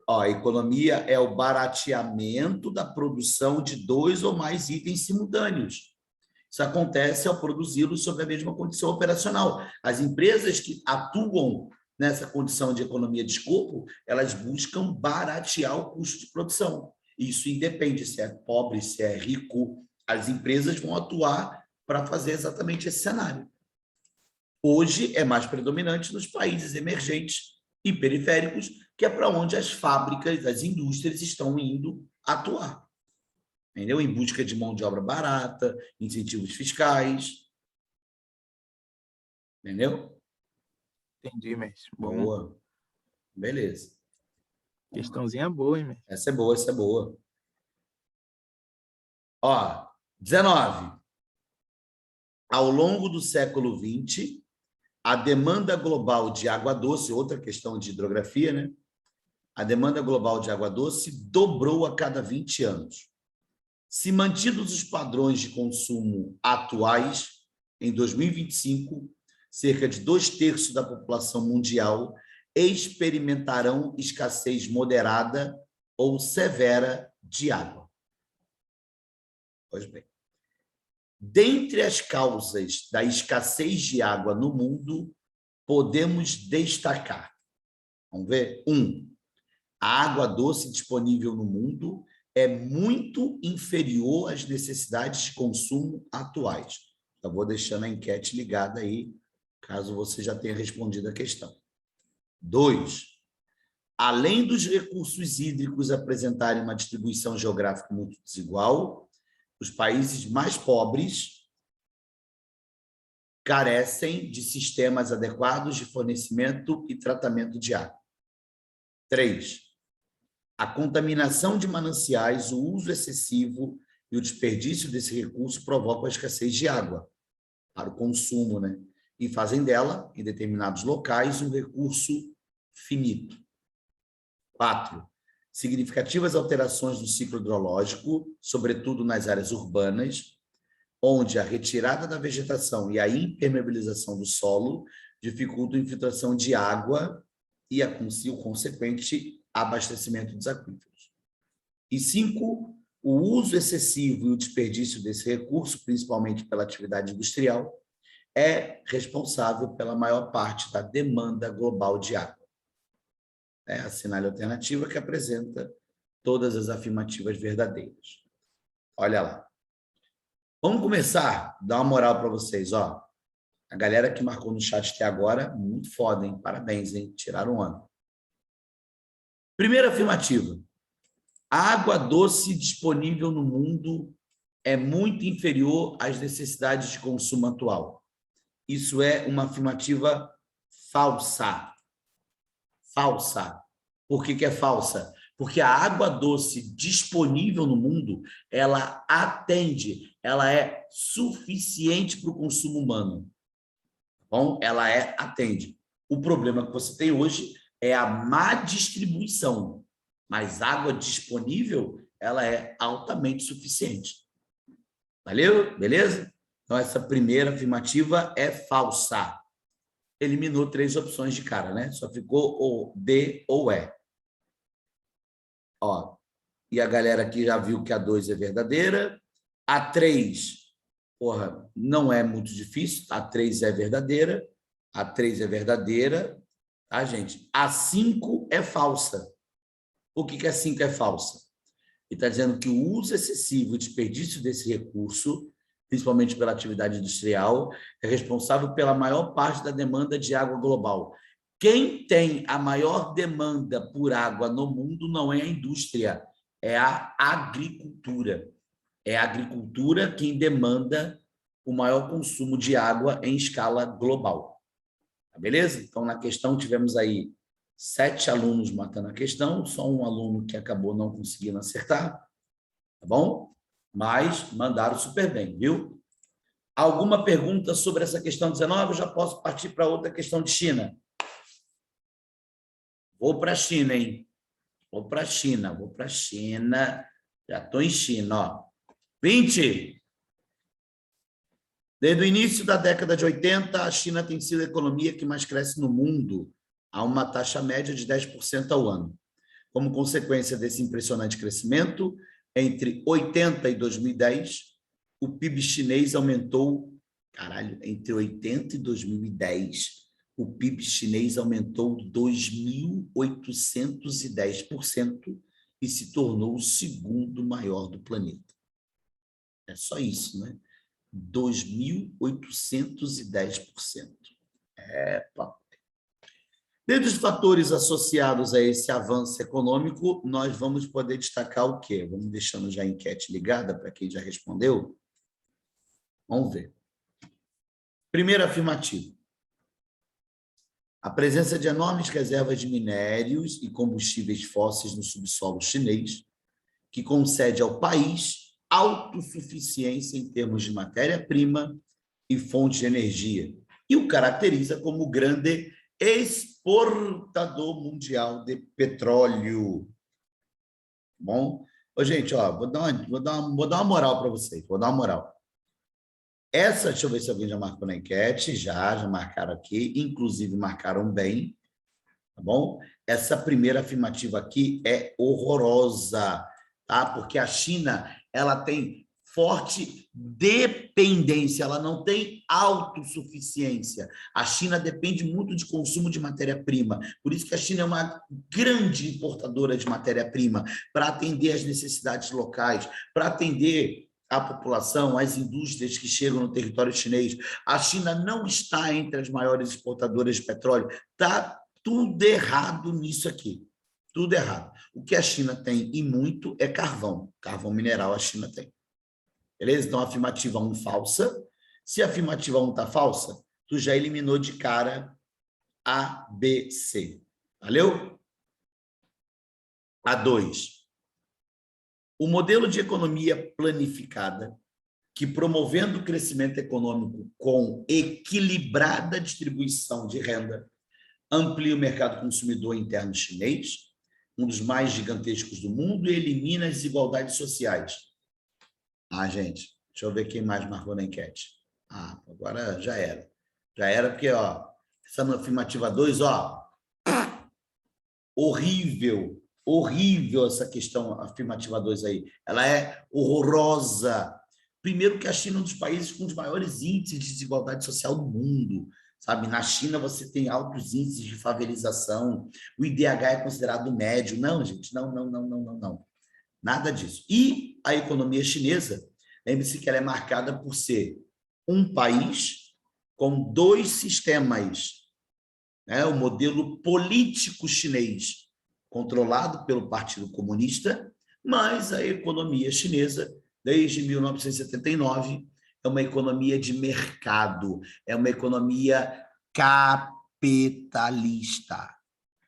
Ó, a economia é o barateamento da produção de 2 ou mais itens simultâneos. Isso acontece ao produzi-los sob a mesma condição operacional. As empresas que atuam nessa condição de economia de escopo, elas buscam baratear o custo de produção. Isso independe se é pobre, se é rico. As empresas vão atuar para fazer exatamente esse cenário. Hoje é mais predominante nos países emergentes e periféricos, que é para onde as fábricas, as indústrias estão indo atuar. Entendeu? Em busca de mão de obra barata, incentivos fiscais. Entendeu? Entendi, mestre. Boa. Beleza. Questãozinha boa, hein, mestre? Essa é boa, essa é boa. Ó, 19. Ao longo do século XX, a demanda global de água doce, outra questão de hidrografia, né? A demanda global de água doce dobrou a cada 20 anos. Se mantidos os padrões de consumo atuais, em 2025, cerca de 2/3 da população mundial experimentarão escassez moderada ou severa de água. Pois bem. Dentre as causas da escassez de água no mundo, podemos destacar. Vamos ver? 1. A água doce disponível no mundo é muito inferior às necessidades de consumo atuais. Eu vou deixando a enquete ligada aí, caso você já tenha respondido a questão. 2. Além dos recursos hídricos apresentarem uma distribuição geográfica muito desigual, os países mais pobres carecem de sistemas adequados de fornecimento e tratamento de água. 3. A contaminação de mananciais, o uso excessivo e o desperdício desse recurso provocam a escassez de água para o consumo, né? E fazem dela, em determinados locais, um recurso finito. 4. Significativas alterações no ciclo hidrológico, sobretudo nas áreas urbanas, onde a retirada da vegetação e a impermeabilização do solo dificultam a infiltração de água e o consequente abastecimento dos aquíferos. E 5, o uso excessivo e o desperdício desse recurso, principalmente pela atividade industrial, é responsável pela maior parte da demanda global de água. É a sinal alternativa que apresenta todas as afirmativas verdadeiras. Olha lá. Vamos começar? Dar uma moral para vocês, ó. A galera que marcou no chat até agora, muito foda, hein? Parabéns, hein? Tiraram um ano. Primeira afirmativa. A água doce disponível no mundo é muito inferior às necessidades de consumo atual. Isso é uma afirmativa falsa. Falsa. Por que é falsa? Porque a água doce disponível no mundo, ela atende, ela é suficiente para o consumo humano. Bom, ela atende. O problema que você tem hoje é a má distribuição, mas água disponível, ela é altamente suficiente. Valeu? Beleza? Então, essa primeira afirmativa é falsa. Eliminou 3 opções de cara, né? Só ficou o D ou E. Ó, e a galera aqui já viu que a 2 é verdadeira. A 3, porra, não é muito difícil. A 3 é verdadeira. A 3 é verdadeira. Tá, gente? A 5 é falsa. O que a 5 é falsa? Ele está dizendo que o uso excessivo e desperdício desse recurso, principalmente pela atividade industrial, é responsável pela maior parte da demanda de água global. Quem tem a maior demanda por água no mundo não é a indústria, é a agricultura. É a agricultura quem demanda o maior consumo de água em escala global. Tá, beleza? Então, na questão, tivemos aí 7 alunos matando a questão, só um aluno que acabou não conseguindo acertar, tá bom? Mas mandaram super bem, viu? Alguma pergunta sobre essa questão 19? Eu já posso partir para outra questão de China. Vou para a China, hein? Vou para a China. Já estou em China, ó. 20. Desde o início da década de 80, a China tem sido a economia que mais cresce no mundo, a uma taxa média de 10% ao ano. Como consequência desse impressionante crescimento, entre 80 e 2010, o PIB chinês aumentou... entre 80 e 2010, o PIB chinês aumentou 2.810% e se tornou o segundo maior do planeta. É só isso, né? 2.810%. Dentre os fatores associados a esse avanço econômico, nós vamos poder destacar o quê? Vamos deixando já a enquete ligada para quem já respondeu. Vamos ver. Primeira afirmativa. A presença de enormes reservas de minérios e combustíveis fósseis no subsolo chinês, que concede ao país autossuficiência em termos de matéria-prima e fontes de energia, e o caracteriza como grande exportador mundial de petróleo. Bom? Ô, gente, ó, vou dar uma moral para vocês, vou dar uma moral. Essa, deixa eu ver se alguém já marcou na enquete, já marcaram aqui, inclusive marcaram bem, tá bom? Essa primeira afirmativa aqui é horrorosa, tá? Porque a China, ela tem forte dependência, ela não tem autossuficiência. A China depende muito de consumo de matéria-prima, por isso que a China é uma grande importadora de matéria-prima para atender às necessidades locais, para atender a população, as indústrias que chegam no território chinês. A China não está entre as maiores exportadoras de petróleo. Está tudo errado nisso aqui. Tudo errado. O que a China tem, e muito, é carvão. Carvão mineral a China tem. Beleza? Então, afirmativa 1 falsa. Se a afirmativa 1 está falsa, tu já eliminou de cara A, B, C. Valeu? A 2. O modelo de economia planificada, que promovendo o crescimento econômico com equilibrada distribuição de renda, amplia o mercado consumidor interno chinês, um dos mais gigantescos do mundo, e elimina as desigualdades sociais. Ah, gente, deixa eu ver quem mais marcou na enquete. Ah, agora já era. Já era porque, ó, essa afirmativa 2, ó, horrível, horrível essa questão afirmativa 2 aí. Ela é horrorosa. Primeiro que a China é um dos países com os maiores índices de desigualdade social do mundo, sabe? Na China você tem altos índices de favelização, o IDH é considerado médio. Não, gente, não. Nada disso. E a economia chinesa, lembre-se que ela é marcada por ser um país com 2 sistemas, né? O modelo político chinês, controlado pelo Partido Comunista, mas a economia chinesa, desde 1979, é uma economia de mercado, é uma economia capitalista.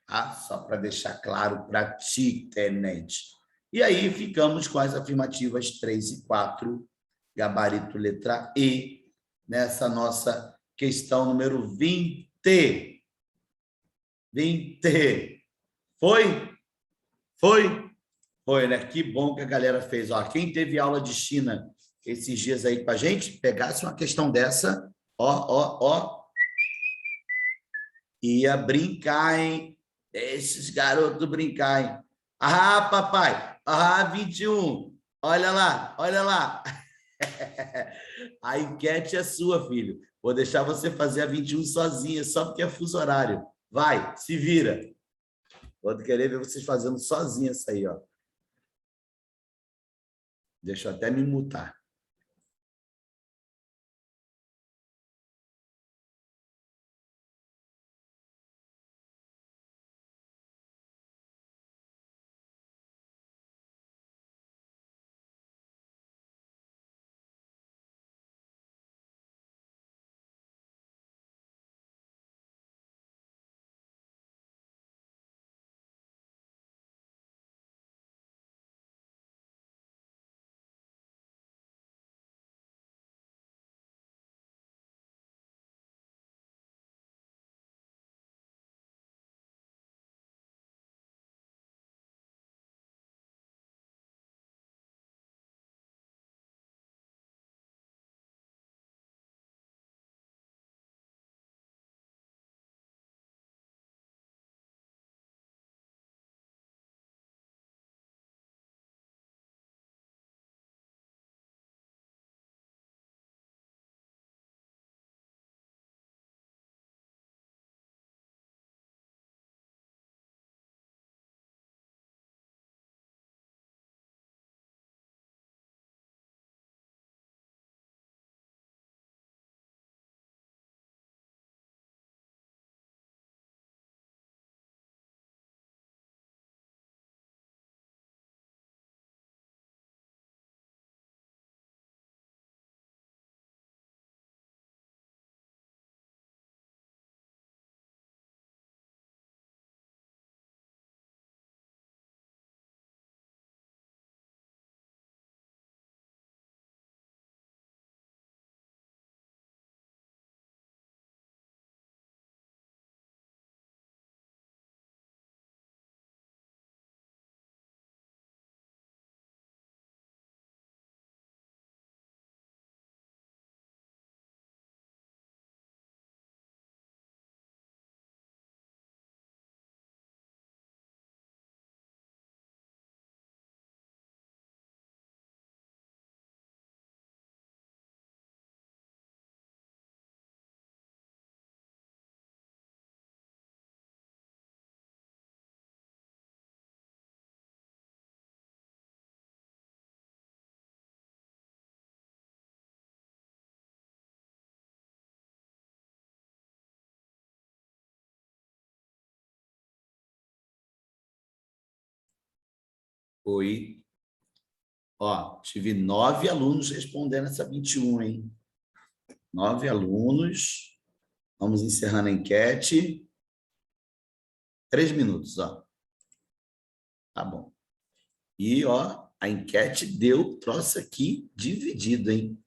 Tá? Só para deixar claro para ti, tenente. E aí ficamos com as afirmativas 3 e 4, gabarito letra E, nessa nossa questão número 20. 20. Foi? Foi? Foi, né? Que bom que a galera fez. Ó, quem teve aula de China esses dias aí com a gente, pegasse uma questão dessa, ó, ia brincar, hein? Esses garotos brincar, hein? Ah, papai! Ah, 21! Olha lá, olha lá! A enquete é sua, filho. Vou deixar você fazer a 21 sozinha, só porque é fuso horário. Vai, se vira. Vou querer ver vocês fazendo sozinha isso aí, ó. Deixa eu até me mutar. Oi. Ó, tive 9 alunos respondendo essa 21, hein? 9 alunos. Vamos encerrando a enquete. 3 minutos, ó. Tá bom. E, ó, a enquete deu troço aqui dividido, hein?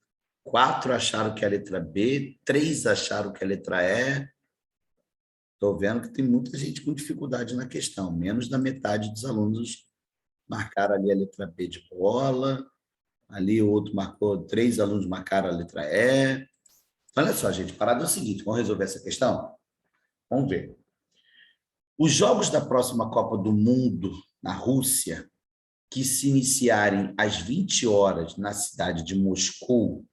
4 acharam que é a letra B, 3 acharam que é a letra E. Estou vendo que tem muita gente com dificuldade na questão. Menos da metade dos alunos marcaram ali a letra B de bola. Ali o outro marcou, 3 alunos marcaram a letra E. Olha só, gente, a parada é o seguinte, vamos resolver essa questão? Vamos ver. Os jogos da próxima Copa do Mundo, na Rússia, que se iniciarem às 20 horas na cidade de Moscou,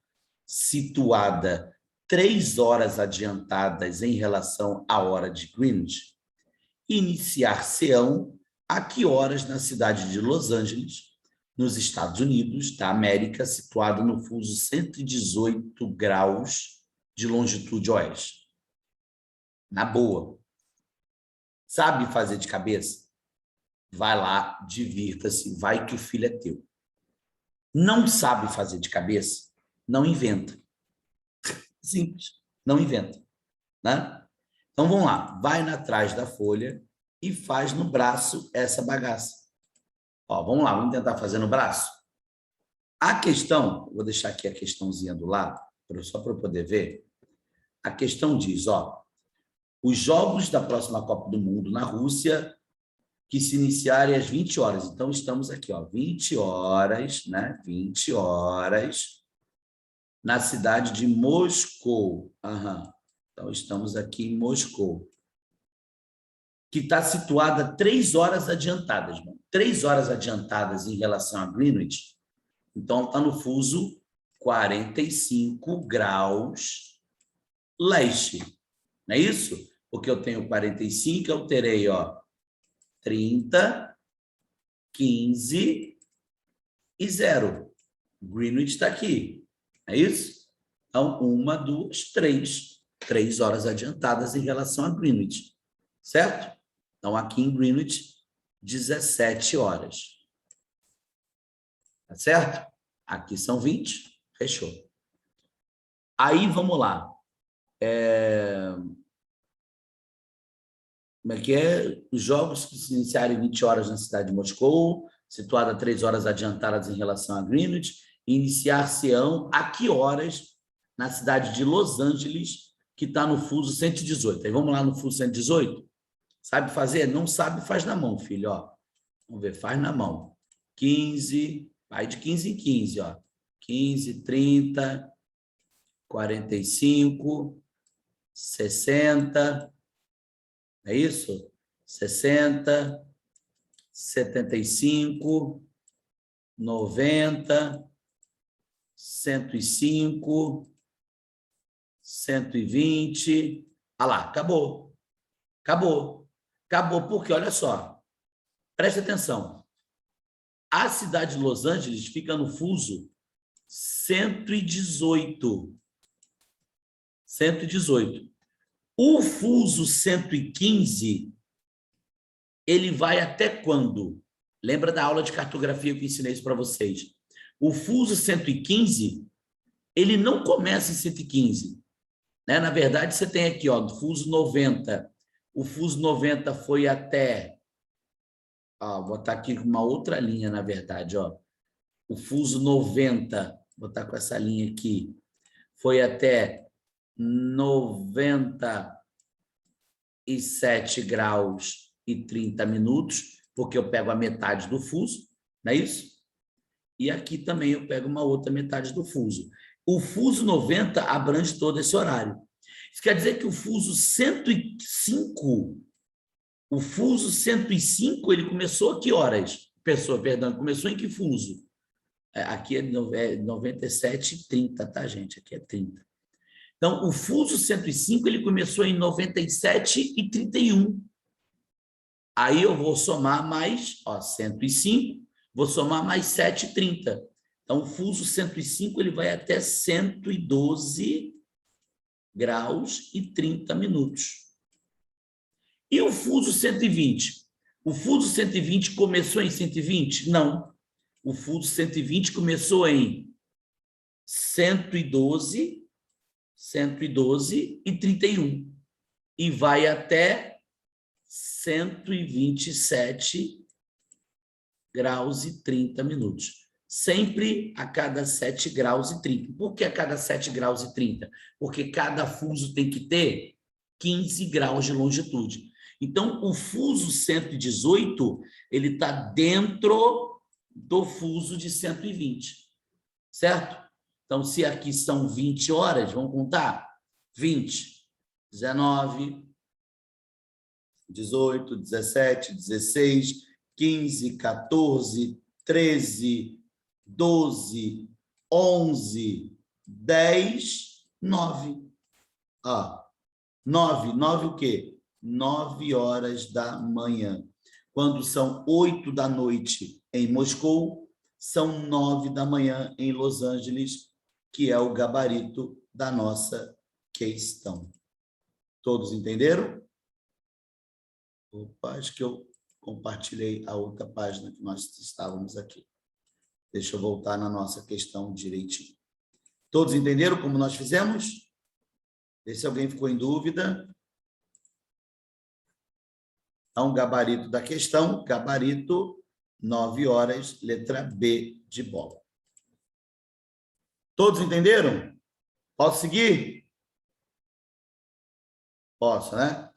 situada 3 horas adiantadas em relação à hora de Greenwich, iniciar-se-ão a que horas na cidade de Los Angeles, nos Estados Unidos da América, situado no fuso 118 graus de longitude oeste. Na boa. Sabe fazer de cabeça? Vai lá, divirta-se, vai que o filho é teu. Não sabe fazer de cabeça? Não inventa. Simples, não inventa. Né? Então, vamos lá. Vai na trás da folha e faz no braço essa bagaça. Ó, vamos lá, vamos tentar fazer no braço? A questão, vou deixar aqui a questãozinha do lado, só para eu poder ver. A questão diz, ó, os jogos da próxima Copa do Mundo na Rússia, que se iniciarem às 20 horas. Então, estamos aqui, ó, 20 horas, né? 20 horas, na cidade de Moscou. Então, estamos aqui em Moscou, que está situada 3 horas adiantadas. 3 horas adiantadas em relação a Greenwich. Então, está no fuso 45 graus leste. Não é isso? Porque eu tenho 45, eu terei, ó, 30, 15 e 0. Greenwich está aqui. É isso? Então, 1, 2, 3. 3 horas adiantadas em relação a Greenwich. Certo? Então, aqui em Greenwich, 17 horas. Tá certo? Aqui são 20. Fechou. Aí, vamos lá. Como é que é? Os jogos que se iniciarem 20 horas na cidade de Moscou, situada 3 horas adiantadas em relação a Greenwich, iniciar-se-ão a que horas na cidade de Los Angeles, que está no fuso 118. Aí vamos lá no fuso 118? Sabe fazer? Não sabe, faz na mão, filho. Ó. Vamos ver, faz na mão. 15, vai de 15 em 15. Ó. 15, 30, 45, 60... É isso? 60, 75, 90, 105, 120. Ah lá, acabou. Acabou. Acabou porque, olha só, preste atenção. A cidade de Los Angeles fica no fuso 118. 118. O fuso 115, ele vai até quando? Lembra da aula de cartografia que eu ensinei isso para vocês? O fuso 115, ele não começa em 115. Né? Na verdade, você tem aqui, ó, fuso 90. O fuso 90 foi até... Ó, vou botar aqui uma outra linha, na verdade. Ó. O fuso 90, vou botar com essa linha aqui, foi até 97 graus e 30 minutos, porque eu pego a metade do fuso, não é isso? E aqui também eu pego uma outra metade do fuso. O fuso 90 abrange todo esse horário. Isso quer dizer que o fuso 105, ele começou a que horas? Começou em que fuso? Aqui é 97h30, tá, gente? Aqui é 30. Então, o fuso 105, ele começou em 97h31. Aí eu vou somar mais, ó, 105, vou somar mais 7h30. Então, o fuso 105, ele vai até 112 graus e 30 minutos. E o fuso 120? O fuso 120 começou em 120? Não. O fuso 120 começou em 112 e 31 e vai até 127 graus e 30 minutos. Sempre a cada 7 graus e 30. Por que a cada 7 graus e 30? Porque cada fuso tem que ter 15 graus de longitude. Então, o fuso 118, ele está dentro do fuso de 120, certo? Então, se aqui são 20 horas, vamos contar? 20, 19, 18, 17, 16, 15, 14, 13, 12, 11, 10, 9. 9 o quê? 9 horas da manhã. Quando são 8 da noite em Moscou, são 9 da manhã em Los Angeles, que é o gabarito da nossa questão. Todos entenderam? Opa, acho que eu compartilhei a outra página que nós estávamos aqui. Deixa eu voltar na nossa questão direitinho. Todos entenderam como nós fizemos? Vê se alguém ficou em dúvida. Então, gabarito da questão, gabarito 9 horas, letra B de bola. Todos entenderam? Posso seguir? Posso, né?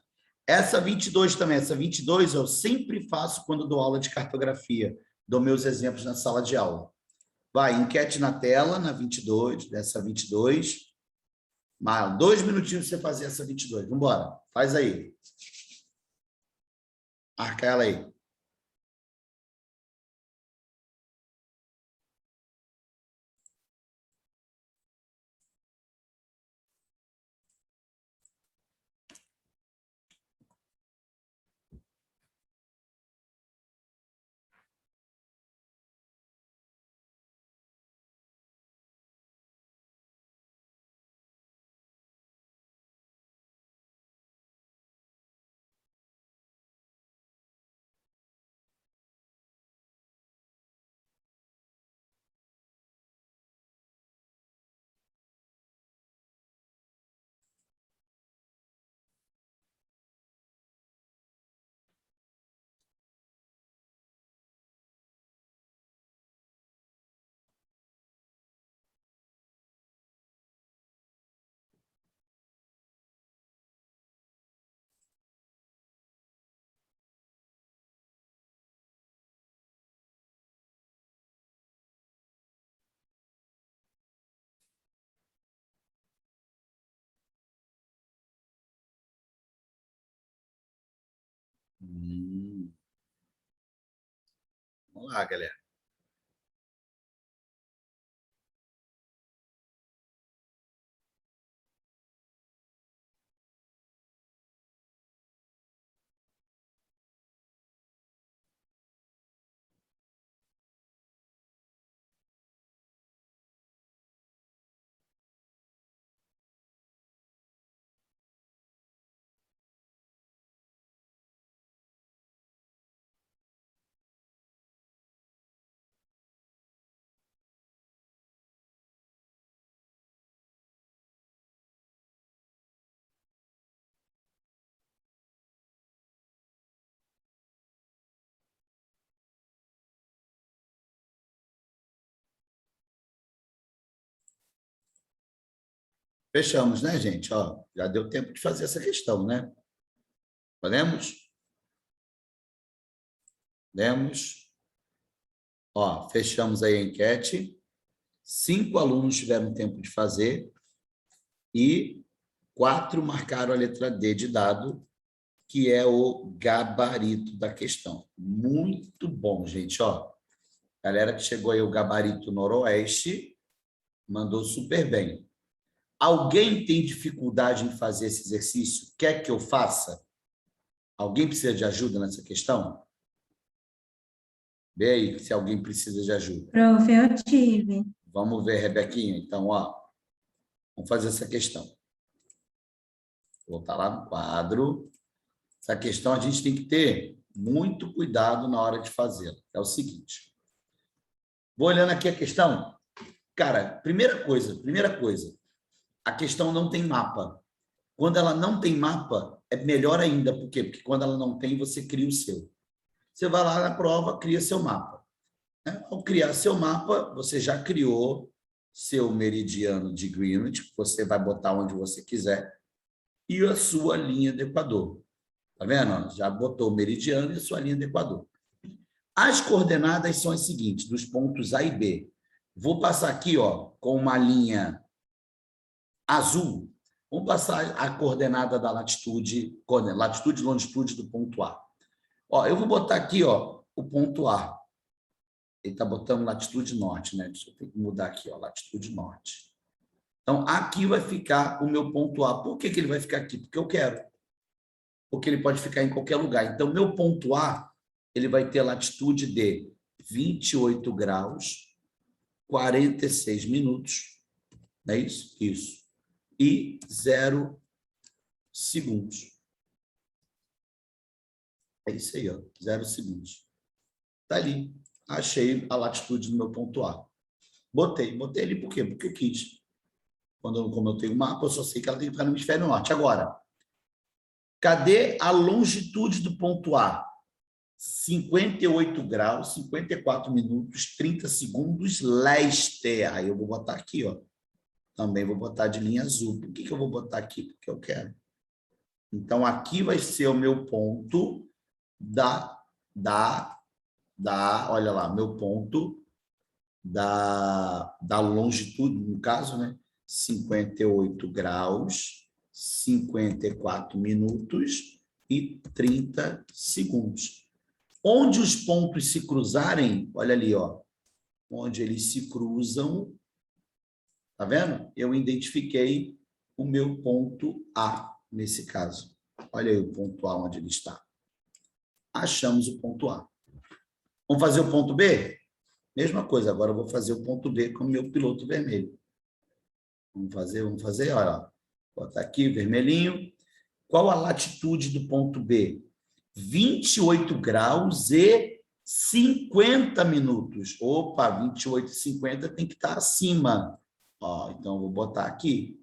Essa 22 também, essa 22 eu sempre faço quando dou aula de cartografia, dou meus exemplos na sala de aula. Vai, enquete na tela, na 22, dessa 22. Mas 2 minutinhos para você fazer essa 22. Vamos embora, faz aí. Marca ela aí. Vamos lá, galera. Fechamos, né, gente? Ó, já deu tempo de fazer essa questão, né? Podemos? Podemos? Ó, fechamos aí a enquete. 5 alunos tiveram tempo de fazer e 4 marcaram a letra D de dado, que é o gabarito da questão. Muito bom, gente. Ó, galera que chegou aí, o gabarito noroeste, mandou super bem. Alguém tem dificuldade em fazer esse exercício? Quer que eu faça? Alguém precisa de ajuda nessa questão? Vê aí se alguém precisa de ajuda. Prof, eu tive. Vamos ver, Rebequinha. Então, ó, vamos fazer essa questão. Vou voltar lá no quadro. Essa questão a gente tem que ter muito cuidado na hora de fazê-la. É o seguinte. Vou olhando aqui a questão. Cara, primeira coisa, a questão não tem mapa. Quando ela não tem mapa, é melhor ainda. Por quê? Porque quando ela não tem, você cria o seu. Você vai lá na prova, cria seu mapa. Ao criar seu mapa, você já criou seu meridiano de Greenwich, você vai botar onde você quiser, e a sua linha do Equador. Tá vendo? Já botou o meridiano e a sua linha do Equador. As coordenadas são as seguintes, dos pontos A e B. Vou passar aqui, ó, com uma linha azul. Vamos passar a coordenada da latitude e longitude do ponto A. Ó, eu vou botar aqui, ó, o ponto A. Ele está botando latitude norte, né? Deixa eu ter que mudar aqui, ó, latitude norte. Então, aqui vai ficar o meu ponto A. Por que ele vai ficar aqui? Porque eu quero. Porque ele pode ficar em qualquer lugar. Então, meu ponto A, ele vai ter latitude de 28 graus, 46 minutos. Não é isso? Isso. E 0 segundos. É isso aí, ó, 0 segundos. Está ali. Achei a latitude do meu ponto A. Botei ele por quê? Porque eu quis. Como eu tenho um mapa, eu só sei que ela tem que ficar no hemisfério norte. Agora, cadê a longitude do ponto A? 58 graus, 54 minutos, 30 segundos, leste. Aí eu vou botar aqui, ó. Também vou botar de linha azul. Por que eu vou botar aqui? Porque eu quero. Então, aqui vai ser o meu ponto olha lá, meu ponto da longitude, no caso, né? 58 graus, 54 minutos e 30 segundos. Onde os pontos se cruzarem, olha ali, ó, onde eles se cruzam, tá vendo? Eu identifiquei o meu ponto A, nesse caso. Olha aí o ponto A onde ele está. Achamos o ponto A. Vamos fazer o ponto B? Mesma coisa, agora eu vou fazer o ponto B com o meu piloto vermelho. Vamos fazer, olha lá. Botar aqui, vermelhinho. Qual a latitude do ponto B? 28 graus e 50 minutos. Opa, 28 e 50 tem que estar acima. Ó, então, eu vou botar aqui,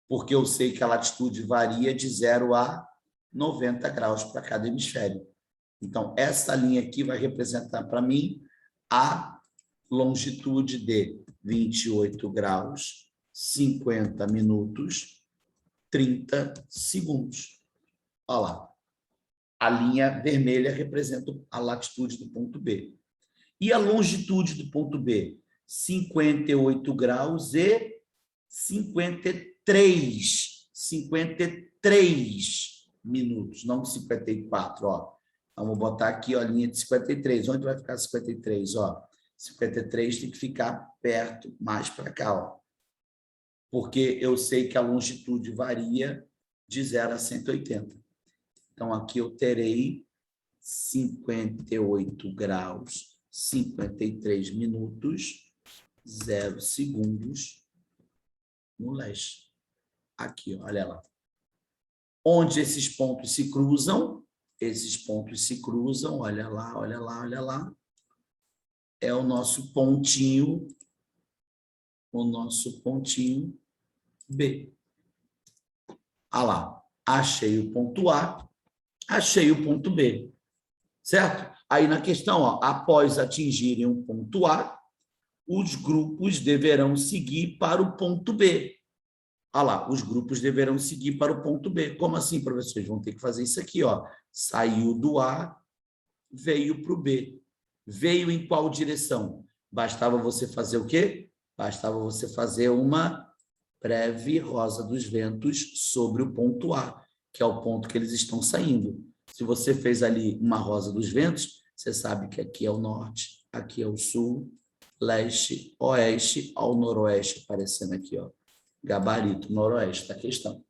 porque eu sei que a latitude varia de 0 a 90 graus para cada hemisfério. Então, essa linha aqui vai representar para mim a longitude de 28 graus, 50 minutos, 30 segundos. Olha lá. A linha vermelha representa a latitude do ponto B. E a longitude do ponto B? 58 graus e 53 minutos, não 54, ó. Vamos botar aqui, ó, a linha de 53. Onde vai ficar 53? Ó, 53 tem que ficar perto, mais para cá, ó. Porque eu sei que a longitude varia de 0 a 180. Então, aqui eu terei 58 graus, 53 minutos, 0 segundos no leste. Aqui, olha lá. Onde esses pontos se cruzam, olha lá, olha lá, olha lá. É o nosso pontinho B. Olha lá, achei o ponto A, achei o ponto B, certo? Aí na questão, ó, após atingirem o ponto A, os grupos deverão seguir para o ponto B. Olha lá, os grupos deverão seguir para o ponto B. Como assim, professores? Vão ter que fazer isso aqui, ó. Saiu do A, veio para o B. Veio em qual direção? Bastava você fazer o quê? Bastava você fazer uma breve rosa dos ventos sobre o ponto A, que é o ponto que eles estão saindo. Se você fez ali uma rosa dos ventos, você sabe que aqui é o norte, aqui é o sul, leste, oeste, ao noroeste aparecendo aqui, ó. Gabarito, noroeste da questão.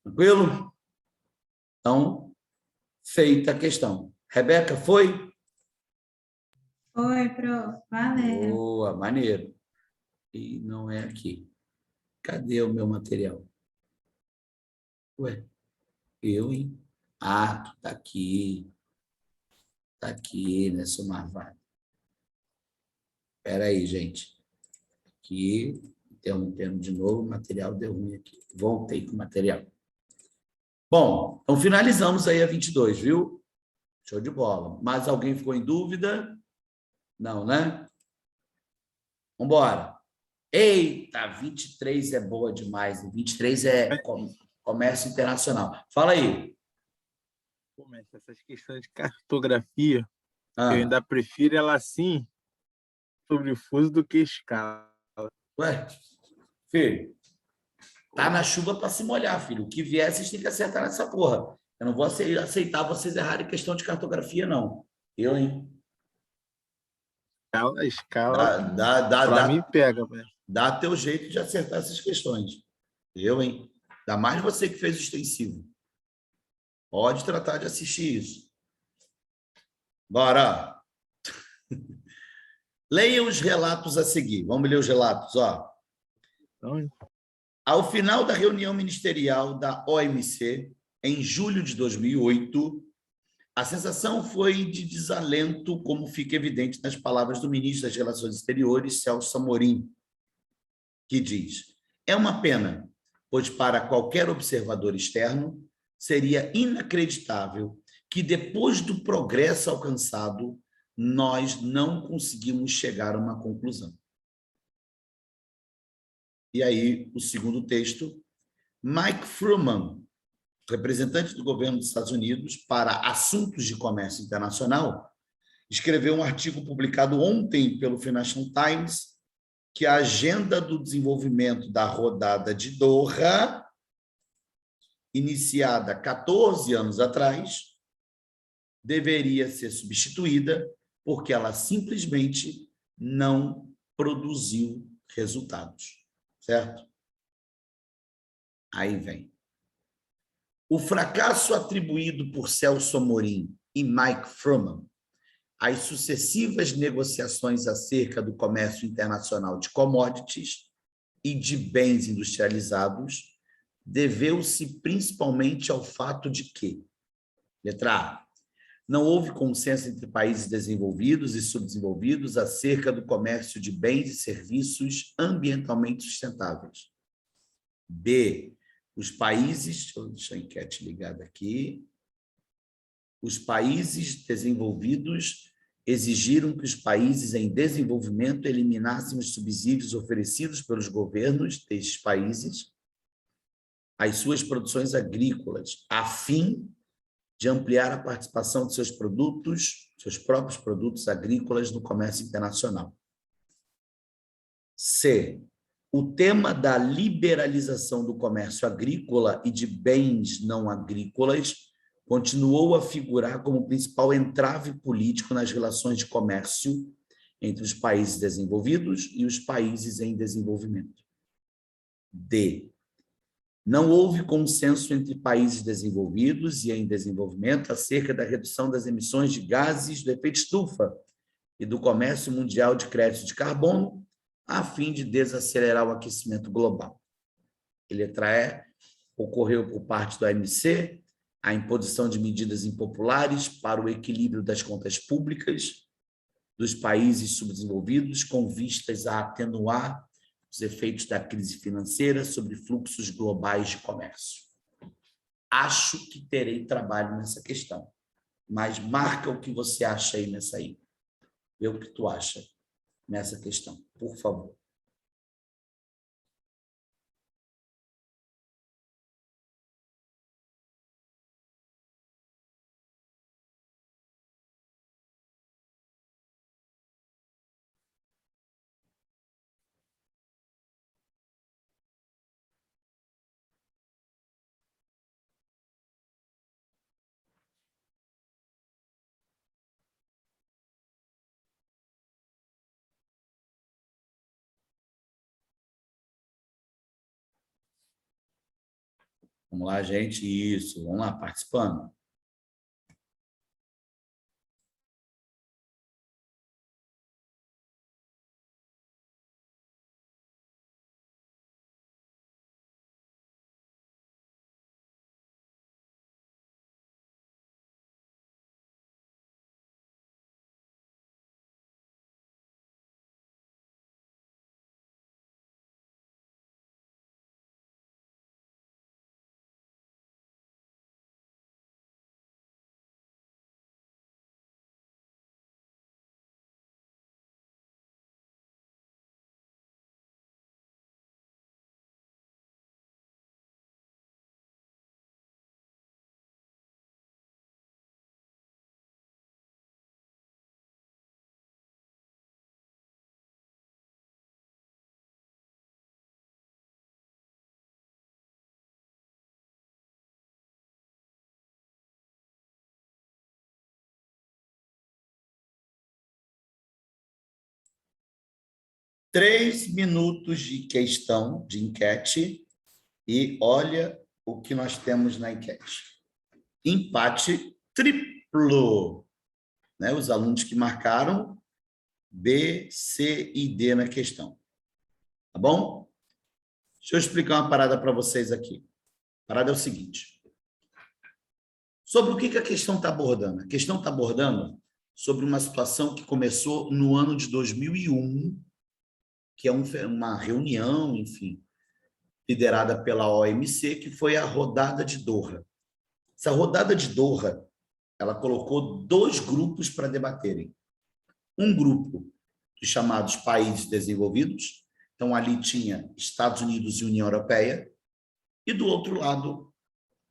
Tranquilo? Então, feita a questão. Rebeca, foi? Oi, prof. Valeu. Boa, maneiro. E não é aqui. Cadê o meu material? Ué, eu, hein? Ah, tu tá aqui. Tá aqui, né, seu marvado? Espera aí, gente. Aqui, interrompendo de novo, o material deu ruim aqui. Voltei com o material. Bom, então finalizamos aí a 22, viu? Show de bola. Mais alguém ficou em dúvida? Não, né? Vamos embora. Eita, 23 é boa demais. 23 é comércio internacional. Fala aí. Pô, mestre, essas questões de cartografia, eu Ah, ainda prefiro ela assim, sobre fuso, do que escala. ué, filho, tá na chuva para se molhar, filho. O que vier, vocês têm que acertar nessa porra. Eu não vou aceitar vocês errarem questão de cartografia, não. Eu, hein? Escala, para mim, Dá pega, mestre. dá teu jeito de acertar essas questões. Eu, hein? Ainda mais você que fez o extensivo. Pode tratar de assistir isso. Bora. Leia os relatos a seguir. Vamos ler os relatos, ó. Então, Ao final da reunião ministerial da OMC, em julho de 2008, a sensação foi de desalento, como fica evidente nas palavras do ministro das Relações Exteriores, Celso Amorim, que diz: é uma pena, pois para qualquer observador externo, seria inacreditável que depois do progresso alcançado, nós não conseguimos chegar a uma conclusão. E aí, o segundo texto, Mike Fruman, representante do governo dos Estados Unidos para assuntos de comércio internacional, escreveu um artigo publicado ontem pelo Financial Times que a agenda do desenvolvimento da rodada de Doha, iniciada 14 anos atrás, deveria ser substituída porque ela simplesmente não produziu resultados, certo? Aí vem. O fracasso atribuído por Celso Amorim e Mike Fruman às sucessivas negociações acerca do comércio internacional de commodities e de bens industrializados deveu-se principalmente ao fato de que, letra A, não houve consenso entre países desenvolvidos e subdesenvolvidos acerca do comércio de bens e serviços ambientalmente sustentáveis. B, os países... Deixa a enquete ligada aqui. Os países desenvolvidos exigiram que os países em desenvolvimento eliminassem os subsídios oferecidos pelos governos destes países às suas produções agrícolas, a fim de ampliar a participação de seus produtos, seus próprios produtos agrícolas no comércio internacional. C. O tema da liberalização do comércio agrícola e de bens não agrícolas continuou a figurar como principal entrave político nas relações de comércio entre os países desenvolvidos e os países em desenvolvimento. D. Não houve consenso entre países desenvolvidos e em desenvolvimento acerca da redução das emissões de gases do efeito estufa e do comércio mundial de crédito de carbono, a fim de desacelerar o aquecimento global. E letra E, ocorreu por parte do OMC a imposição de medidas impopulares para o equilíbrio das contas públicas dos países subdesenvolvidos com vistas a atenuar os efeitos da crise financeira sobre fluxos globais de comércio. Acho que terei trabalho nessa questão, mas marca o que você acha aí nessa aí. Vê o que tu acha nessa questão, por favor. Vamos lá, gente. Isso. Vamos lá, participando. Três minutos de questão, de enquete, e olha o que nós temos na enquete. Empate triplo. Né? Os alunos que marcaram B, C e D na questão. Tá bom? Deixa eu explicar uma parada para vocês aqui. A parada é o seguinte. Sobre o que a questão está abordando? A questão está abordando sobre uma situação que começou no ano de 2001, que é uma reunião, enfim, liderada pela OMC, que foi a rodada de Doha. Essa rodada de Doha, ela colocou dois grupos para debaterem. Um grupo dos chamados países desenvolvidos, então ali tinha Estados Unidos e União Europeia, e, do outro lado,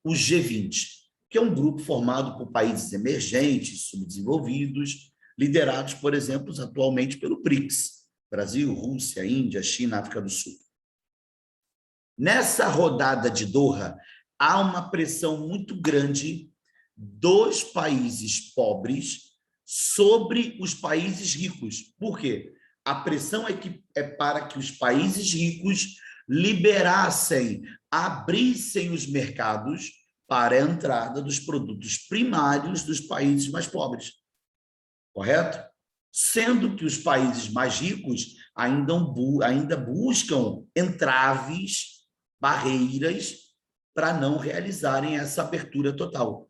o G20, que é um grupo formado por países emergentes, subdesenvolvidos, liderados, por exemplo, atualmente pelo BRICS, Brasil, Rússia, Índia, China, África do Sul. Nessa rodada de Doha, há uma pressão muito grande dos países pobres sobre os países ricos. Por quê? A pressão é para que os países ricos liberassem, abrissem os mercados para a entrada dos produtos primários dos países mais pobres. Correto? Sendo que os países mais ricos ainda buscam entraves, barreiras, para não realizarem essa abertura total.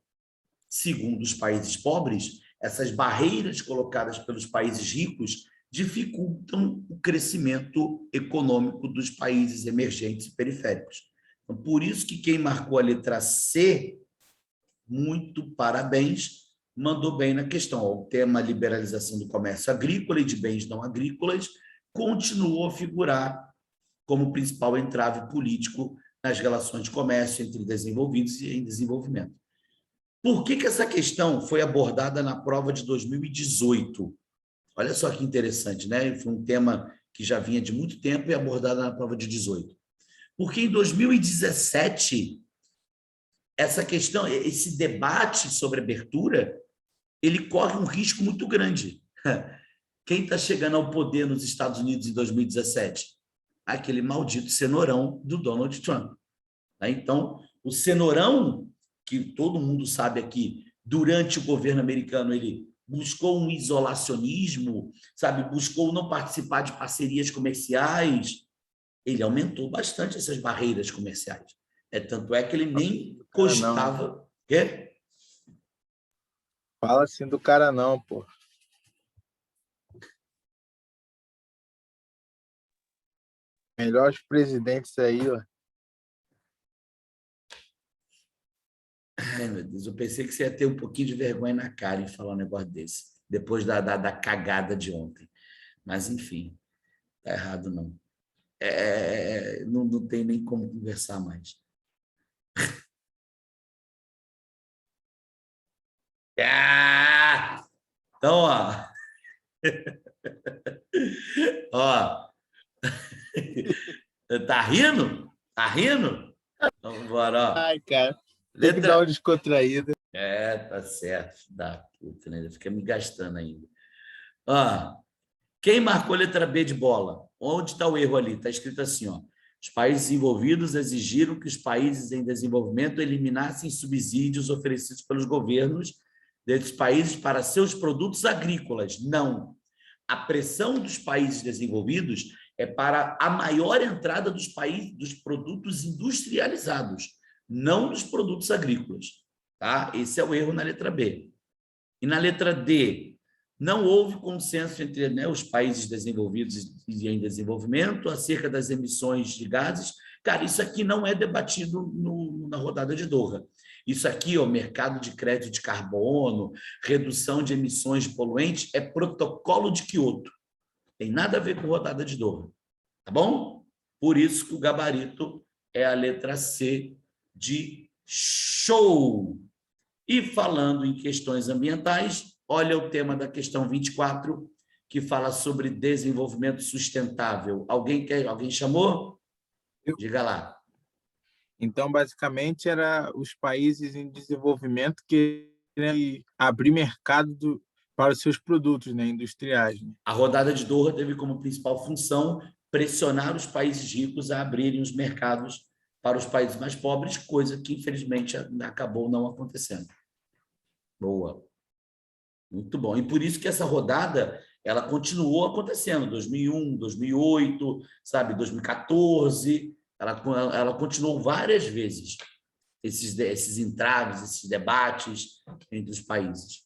Segundo os países pobres, essas barreiras colocadas pelos países ricos dificultam o crescimento econômico dos países emergentes e periféricos. Então, por isso que quem marcou a letra C, muito parabéns, mandou bem na questão. O tema liberalização do comércio agrícola e de bens não agrícolas continuou a figurar como principal entrave político nas relações de comércio entre desenvolvidos e em desenvolvimento. Por que essa questão foi abordada na prova de 2018? Olha só que interessante, né? Foi um tema que já vinha de muito tempo e abordado na prova de 18. Porque em 2017, essa questão, esse debate sobre abertura, ele corre um risco muito grande. Quem está chegando ao poder nos Estados Unidos em 2017? Aquele maldito cenourão do Donald Trump. Então, o cenourão, que todo mundo sabe aqui, durante o governo americano, ele buscou um isolacionismo, sabe? Buscou não participar de parcerias comerciais. Ele aumentou bastante essas barreiras comerciais. Tanto é que ele nem cogitava... Quê? Fala assim do cara não, pô. Melhores presidentes aí, ó. Ai, meu Deus, eu pensei que você ia ter um pouquinho de vergonha na cara em falar um negócio desse, depois da cagada de ontem. Mas, enfim, tá errado, não. Não tem nem como conversar mais. Então, ó. Ó. Tá rindo? Tá rindo? Então, bora, ó. Ai, cara. Tem que dar uma descontraída. Tá certo. Da puta, né? Fica me gastando ainda. Ó. Quem marcou a letra B de bola? Onde está o erro ali? Está escrito assim, ó. Os países envolvidos exigiram que os países em desenvolvimento eliminassem subsídios oferecidos pelos governos desses países para seus produtos agrícolas. Não. A pressão dos países desenvolvidos é para a maior entrada dos países dos produtos industrializados, não dos produtos agrícolas. Tá? Esse é o erro na letra B. E na letra D, não houve consenso entre os países desenvolvidos e em desenvolvimento acerca das emissões de gases. Cara, isso aqui não é debatido na rodada de Doha. Isso aqui, ó, mercado de crédito de carbono, redução de emissões de poluentes, é protocolo de Quioto. Tem nada a ver com rodada de Doha. Tá bom? Por isso que o gabarito é a letra C de show. E falando em questões ambientais, olha o tema da questão 24, que fala sobre desenvolvimento sustentável. Alguém chamou? Diga lá. Então, basicamente, era os países em desenvolvimento que queriam abrir mercado para os seus produtos, né, industriais. Né? A rodada de Doha teve como principal função pressionar os países ricos a abrirem os mercados para os países mais pobres, coisa que, infelizmente, acabou não acontecendo. Boa. Muito bom. E por isso que essa rodada ela continuou acontecendo, 2001, 2008, sabe, 2014, ela continuou várias vezes, esses entraves, esses debates entre os países.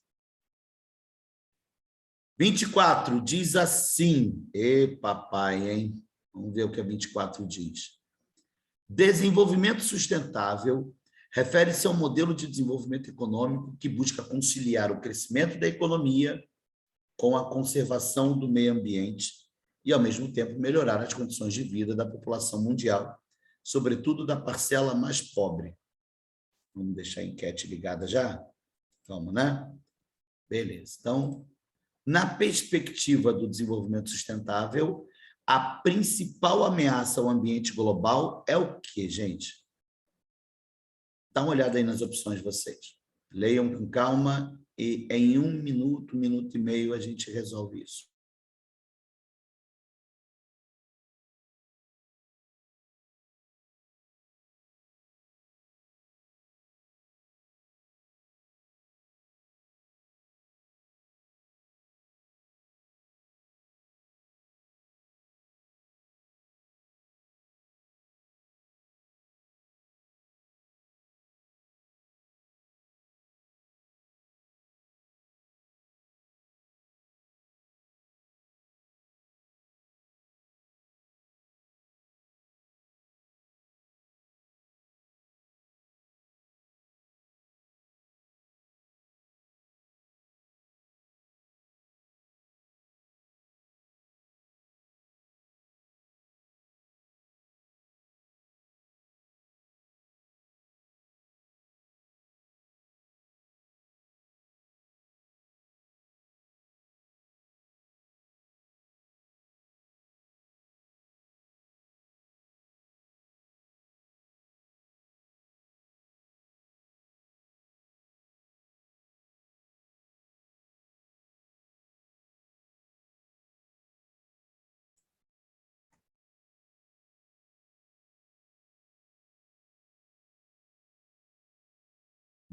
24 diz assim, papai, hein? Vamos ver o que a 24 diz. Desenvolvimento sustentável refere-se ao modelo de desenvolvimento econômico que busca conciliar o crescimento da economia com a conservação do meio ambiente e, ao mesmo tempo, melhorar as condições de vida da população mundial, sobretudo da parcela mais pobre. Vamos deixar a enquete ligada já? Vamos, né? Beleza. Então, na perspectiva do desenvolvimento sustentável, a principal ameaça ao ambiente global é o quê, gente? Dá uma olhada aí nas opções de vocês. Leiam com calma e em 1 minuto, 1 minuto e meio, a gente resolve isso.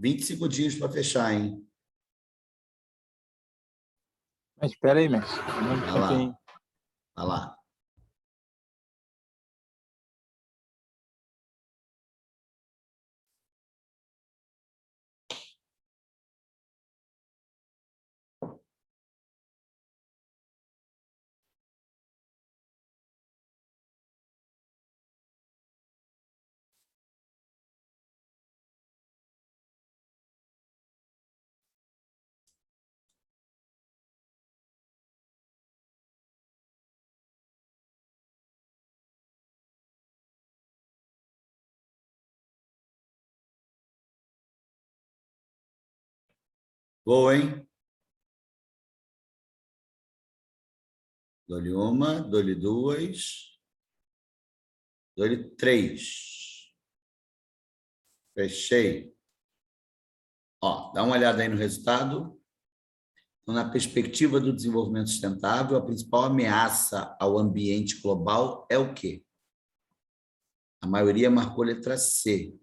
Vinte segundinhos para fechar, hein? Mas espera aí, mestre. Não Vai lá. tem... Vai lá. Boa, hein? Dou-lhe uma, dou-lhe duas, dou-lhe três. Fechei. Ó, dá uma olhada aí no resultado. Então, na perspectiva do desenvolvimento sustentável, a principal ameaça ao ambiente global é o quê? A maioria marcou letra C.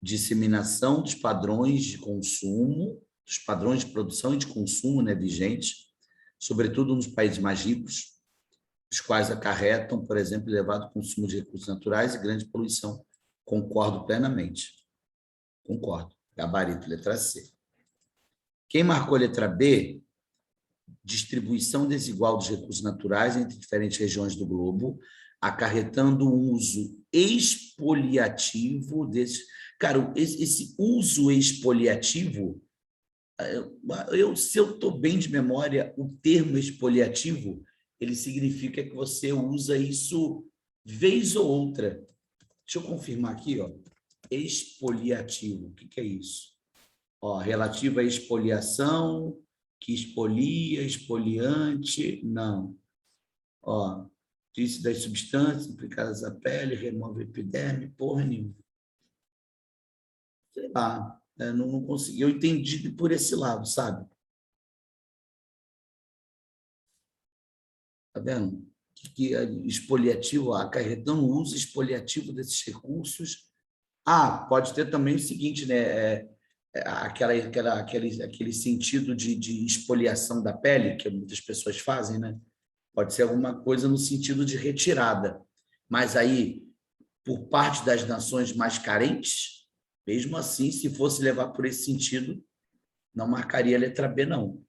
Disseminação dos padrões de consumo, dos padrões de produção e de consumo, né, vigentes, sobretudo nos países mais ricos, os quais acarretam, por exemplo, elevado consumo de recursos naturais e grande poluição. Concordo plenamente. Concordo. Gabarito, letra C. Quem marcou a letra B? Distribuição desigual dos recursos naturais entre diferentes regiões do globo, acarretando um uso expoliativo desses... Cara, esse uso expoliativo, se eu estou bem de memória, o termo expoliativo, ele significa que você usa isso vez ou outra. Deixa eu confirmar aqui, ó. Expoliativo, o que é isso? Ó, relativo à expoliação, que expolia, expoliante, não. Ó, disse das substâncias implicadas na pele, remove a epiderme, porra nenhuma. Sei lá, não consegui. Eu entendi por esse lado, sabe? Tá vendo? Que é expoliativo, acarretando o uso expoliativo desses recursos. Ah, pode ter também o seguinte, né? Aquele sentido de expoliação da pele, que muitas pessoas fazem, né? Pode ser alguma coisa no sentido de retirada. Mas aí, por parte das nações mais carentes, mesmo assim, se fosse levar por esse sentido, não marcaria a letra B, não.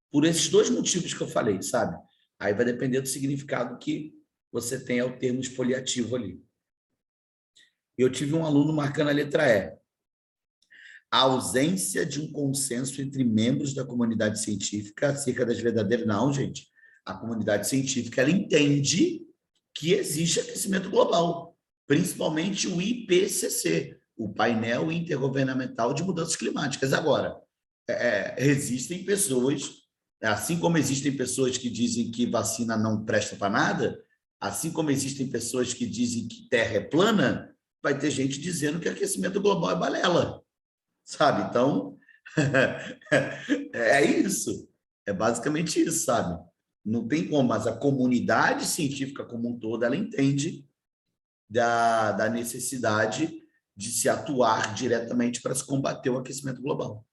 Por esses dois motivos que eu falei, sabe? Aí vai depender do significado que você tem ao termo expoliativo ali. Eu tive um aluno marcando a letra E. A ausência de um consenso entre membros da comunidade científica acerca das verdadeiras... Não, gente. A comunidade científica ela entende que existe aquecimento global. principalmente o IPCC, o Painel Intergovernamental de Mudanças Climáticas. Agora, existem pessoas, assim como existem pessoas que dizem que vacina não presta para nada, assim como existem pessoas que dizem que Terra é plana, vai ter gente dizendo que aquecimento global é balela, sabe? Então, é isso. É basicamente isso, sabe? Não tem como, mas a comunidade científica como um todo, ela entende da necessidade de se atuar diretamente para se combater o aquecimento global.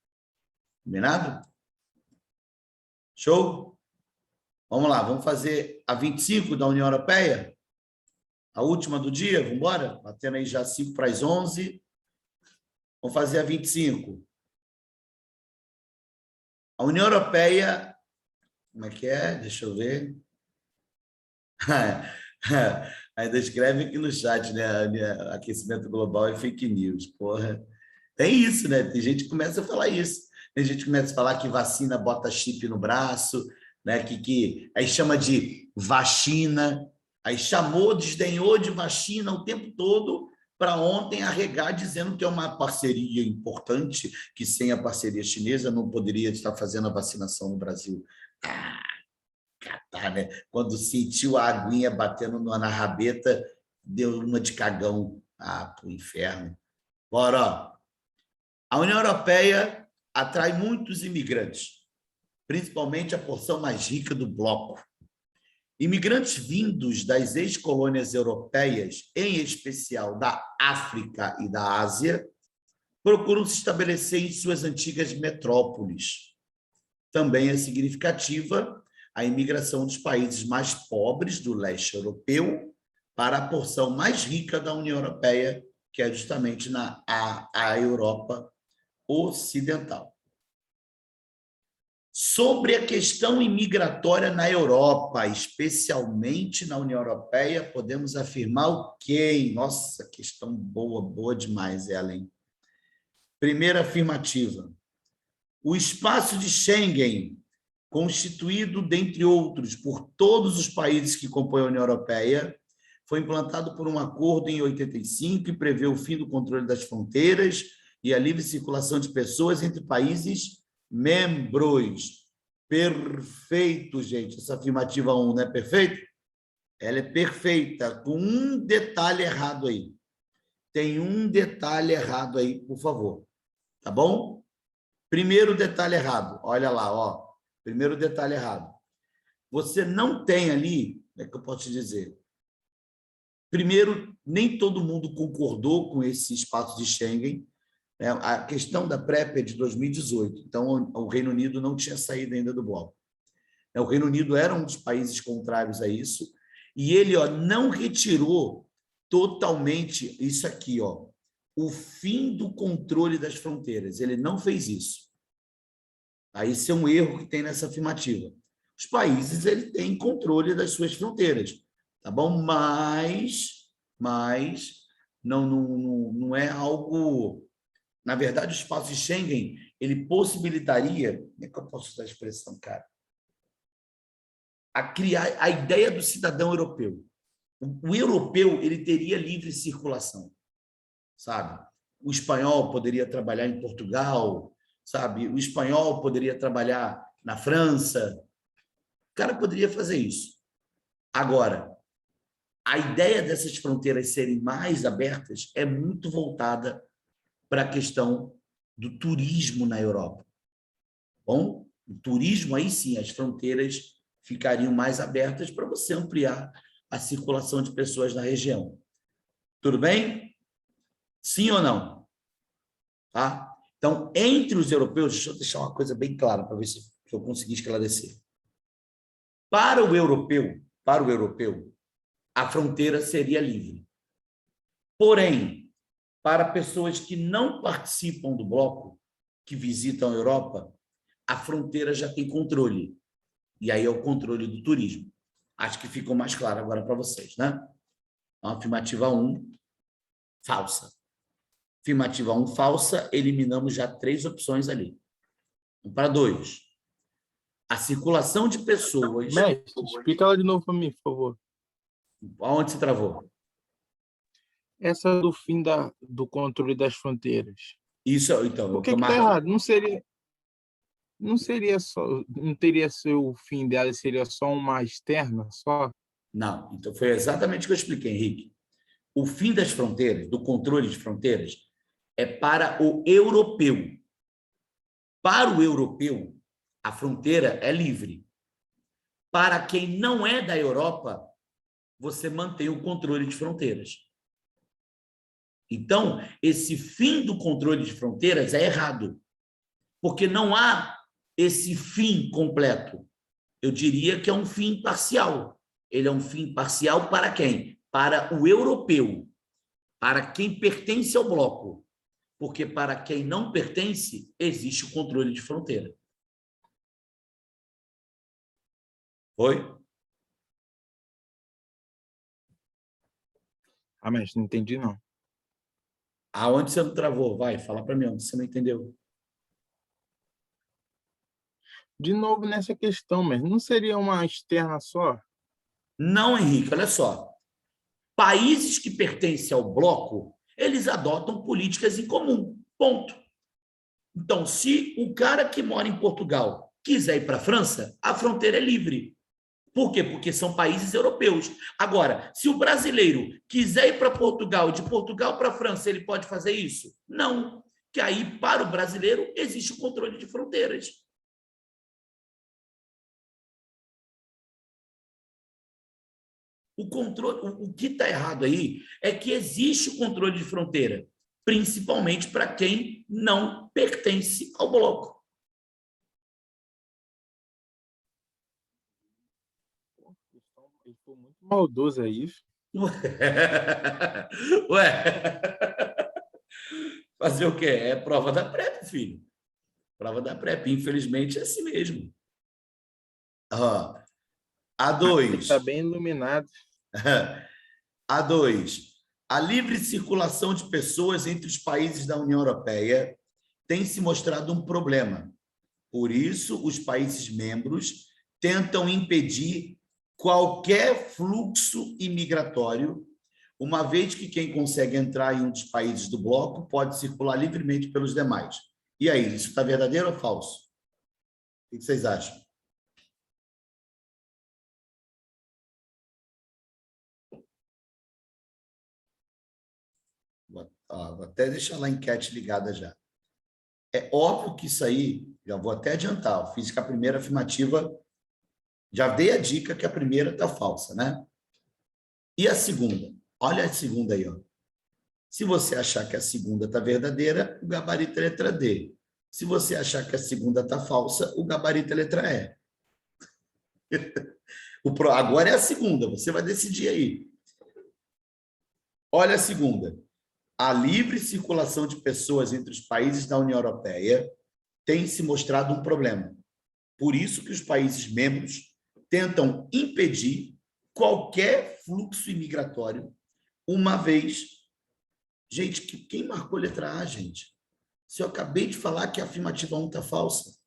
Combinado? Show? Vamos lá, vamos fazer a 25 da União Europeia? A última do dia, vamos embora? Batendo aí já 5 para as 11. Vamos fazer a 25. A União Europeia, como é que é? Deixa eu ver. Ainda escreve aqui no chat, né? Aquecimento global e fake news. Porra. Tem isso, né? Tem gente que começa a falar isso. Tem gente que começa a falar que vacina bota chip no braço, né? Aí chama de vacina, aí desdenhou de vacina o tempo todo para ontem arregar dizendo que é uma parceria importante, que sem a parceria chinesa não poderia estar fazendo a vacinação no Brasil. Catar, né? Quando sentiu a aguinha batendo na rabeta, deu uma de cagão. Pro inferno. Bora, ó. A União Europeia atrai muitos imigrantes, principalmente a porção mais rica do bloco. Imigrantes vindos das ex-colônias europeias, em especial da África e da Ásia, procuram se estabelecer em suas antigas metrópoles. Também é significativa a imigração dos países mais pobres do leste europeu para a porção mais rica da União Europeia, que é justamente a Europa Ocidental. Sobre a questão imigratória na Europa, especialmente na União Europeia, podemos afirmar o quê? Nossa, questão boa demais, Ellen. Primeira afirmativa. O espaço de Schengen, constituído, dentre outros, por todos os países que compõem a União Europeia, foi implantado por um acordo em 85 e prevê o fim do controle das fronteiras e a livre circulação de pessoas entre países membros. Perfeito, gente. Essa afirmativa 1 não é perfeita? Ela é perfeita, com um detalhe errado aí. Tem um detalhe errado aí, por favor. Tá bom? Primeiro detalhe errado. Olha lá, ó. Primeiro detalhe errado. Você não tem ali, como é que eu posso te dizer? Primeiro, nem todo mundo concordou com esse espaço de Schengen. A questão da PrEP é de 2018, então o Reino Unido não tinha saído ainda do bloco. O Reino Unido era um dos países contrários a isso, e ele não retirou totalmente isso aqui, o fim do controle das fronteiras. Ele não fez isso. Aí isso é um erro que tem nessa afirmativa. Os países têm controle das suas fronteiras, tá bom? Mas não é algo... Na verdade, o espaço de Schengen, ele possibilitaria... Como é que eu posso usar a expressão, cara? A criar a ideia do cidadão europeu. O europeu, ele teria livre circulação, sabe? O espanhol poderia trabalhar em Portugal, sabe? O espanhol poderia trabalhar na França. O cara poderia fazer isso. Agora, a ideia dessas fronteiras serem mais abertas é muito voltada para a questão do turismo na Europa. Bom, o turismo, aí sim, as fronteiras ficariam mais abertas para você ampliar a circulação de pessoas na região. Tudo bem? Sim ou não? Tá? Então, entre os europeus, deixa eu deixar uma coisa bem clara para ver se eu conseguir esclarecer. Para o europeu, a fronteira seria livre. Porém, para pessoas que não participam do bloco, que visitam a Europa, a fronteira já tem controle. E aí é o controle do turismo. Acho que ficou mais claro agora para vocês, né? Então, afirmativa 1, falsa. Afirmativa 1, falsa, eliminamos já 3 opções ali. Para 2. A circulação de pessoas... Mestre, explica ela de novo para mim, por favor. Aonde se travou? essa do fim do controle das fronteiras. Isso, então, Por o que que eu que tá marquei. errado? Não seria só, não teria ser o fim dela, seria só uma externa, só? Não, então foi exatamente o que eu expliquei, Henrique. O fim das fronteiras, do controle de fronteiras, é para o europeu. Para o europeu, a fronteira é livre. Para quem não é da Europa, você mantém o controle de fronteiras. Então, esse fim do controle de fronteiras é errado, porque não há esse fim completo. Eu diria que é um fim parcial. Ele é um fim parcial para quem? Para o europeu, para quem pertence ao bloco. Porque para quem não pertence, existe o controle de fronteira. Foi? Ah, mas não entendi, não. Aonde você não travou? Vai, fala para mim onde você não entendeu. De novo nessa questão, mas não seria uma externa só? Não, Henrique, olha só. Países que pertencem ao bloco, eles adotam políticas em comum. Ponto. Então, se o cara que mora em Portugal quiser ir para a França, a fronteira é livre. Por quê? Porque são países europeus. Agora, se o brasileiro quiser ir para Portugal, de Portugal para a França, ele pode fazer isso? Não. Que aí, para o brasileiro, existe o controle de fronteiras. O que está errado aí é que existe o controle de fronteira, principalmente para quem não pertence ao bloco. Ele foi muito maldoso aí. Ué, fazer o quê? É prova da PrEP, filho. Prova da PrEP. Infelizmente, é assim mesmo. Está A2. bem iluminado. A2. A livre circulação de pessoas entre os países da União Europeia tem se mostrado um problema. Por isso, os países membros tentam impedir qualquer fluxo imigratório, uma vez que quem consegue entrar em um dos países do bloco pode circular livremente pelos demais. E aí, isso está verdadeiro ou falso? O que vocês acham? Vou até deixar lá a enquete ligada já. É óbvio que isso aí, já vou até adiantar, eu fiz que a primeira afirmativa, já dei a dica que a primeira está falsa, né? E a segunda? Olha a segunda aí, ó. Se você achar que a segunda está verdadeira, o gabarito é letra D. Se você achar que a segunda está falsa, o gabarito é letra E. Agora é a segunda, você vai decidir aí. Olha a segunda. A livre circulação de pessoas entre os países da União Europeia tem se mostrado um problema. Por isso que os países membros tentam impedir qualquer fluxo imigratório, uma vez... Gente, quem marcou a letra A, gente? Se eu acabei de falar que a afirmativa 1 está falsa.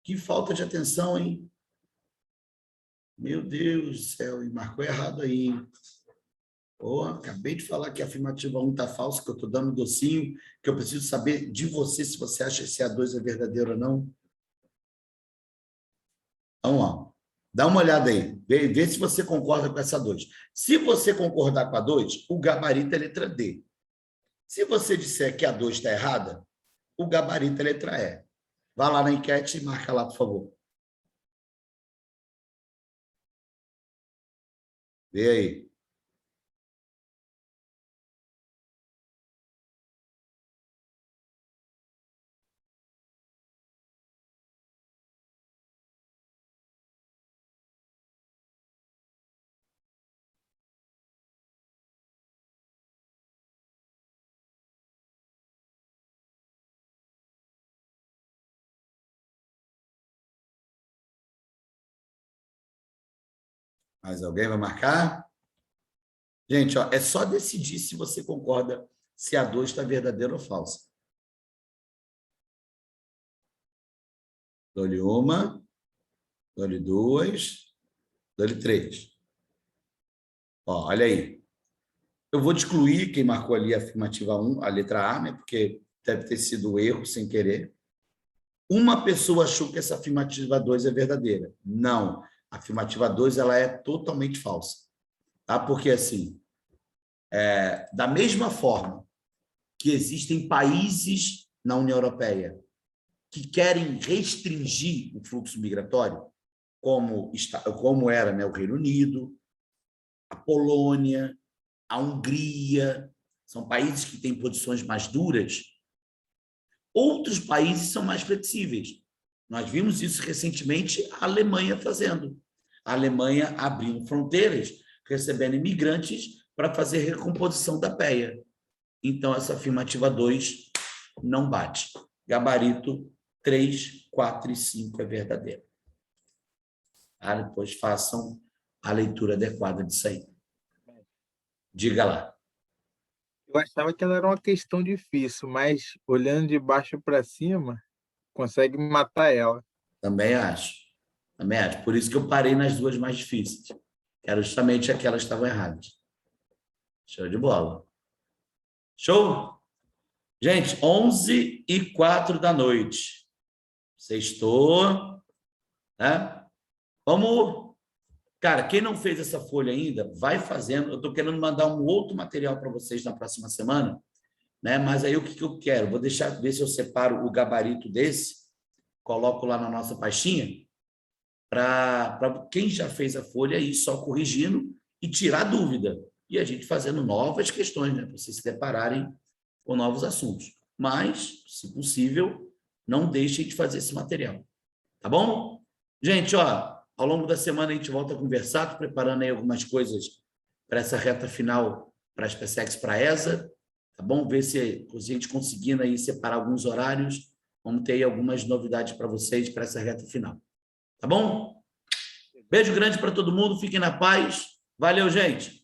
Que falta de atenção, hein? Meu Deus do céu, e marcou errado aí. Oh, acabei de falar que a afirmativa 1 está falsa, que eu estou dando docinho, que eu preciso saber de você se você acha se a 2 é verdadeira ou não. Vamos lá. Dá uma olhada aí. Vê se você concorda com essa 2. Se você concordar com a 2, o gabarito é letra D. Se você disser que a 2 está errada, o gabarito é letra E. Vá lá na enquete e marca lá, por favor. Vê aí. Mais alguém vai marcar? Gente, ó, é só decidir se você concorda se a 2 está verdadeira ou falsa. Dou-lhe uma, dou-lhe duas, dou-lhe três. Ó, olha aí. Eu vou excluir quem marcou ali a afirmativa 1, a letra A, né? Porque deve ter sido erro, sem querer. Uma pessoa achou que essa afirmativa 2 é verdadeira. Não. A afirmativa 2 ela é totalmente falsa. Tá? Porque, assim, da mesma forma que existem países na União Europeia que querem restringir o fluxo migratório, como era, né, o Reino Unido, a Polônia, a Hungria, são países que têm posições mais duras. Outros países são mais flexíveis. Nós vimos isso recentemente a Alemanha fazendo. A Alemanha abrindo fronteiras, recebendo imigrantes para fazer recomposição da PEA. Então, essa afirmativa 2 não bate. Gabarito 3, 4 e 5 é verdadeiro. Tá? Depois façam a leitura adequada disso aí. Diga lá. Eu achava que ela era uma questão difícil, mas olhando de baixo para cima, consegue matar ela. Também acho. Também acho. Por isso que eu parei nas duas mais difíceis. Era justamente aquelas que estavam erradas. Show de bola. Show? Gente, 11h04 da noite. Sextou. Né? Vamos... Cara, quem não fez essa folha ainda, vai fazendo. Eu estou querendo mandar um outro material para vocês na próxima semana, né? Mas aí o que eu quero? Vou deixar, ver se eu separo o gabarito desse, coloco lá na nossa pastinha, para quem já fez a folha ir só corrigindo e tirar dúvida. E a gente fazendo novas questões, né? Para vocês se depararem com novos assuntos. Mas, se possível, não deixem de fazer esse material. Tá bom? Gente, ó, ao longo da semana a gente volta a conversar, estou preparando aí algumas coisas para essa reta final para as PSEX para a ESA, tá bom? Ver se a gente conseguindo aí separar alguns horários, vamos ter aí algumas novidades para vocês para essa reta final. Tá bom? Beijo grande para todo mundo, fiquem na paz. Valeu, gente!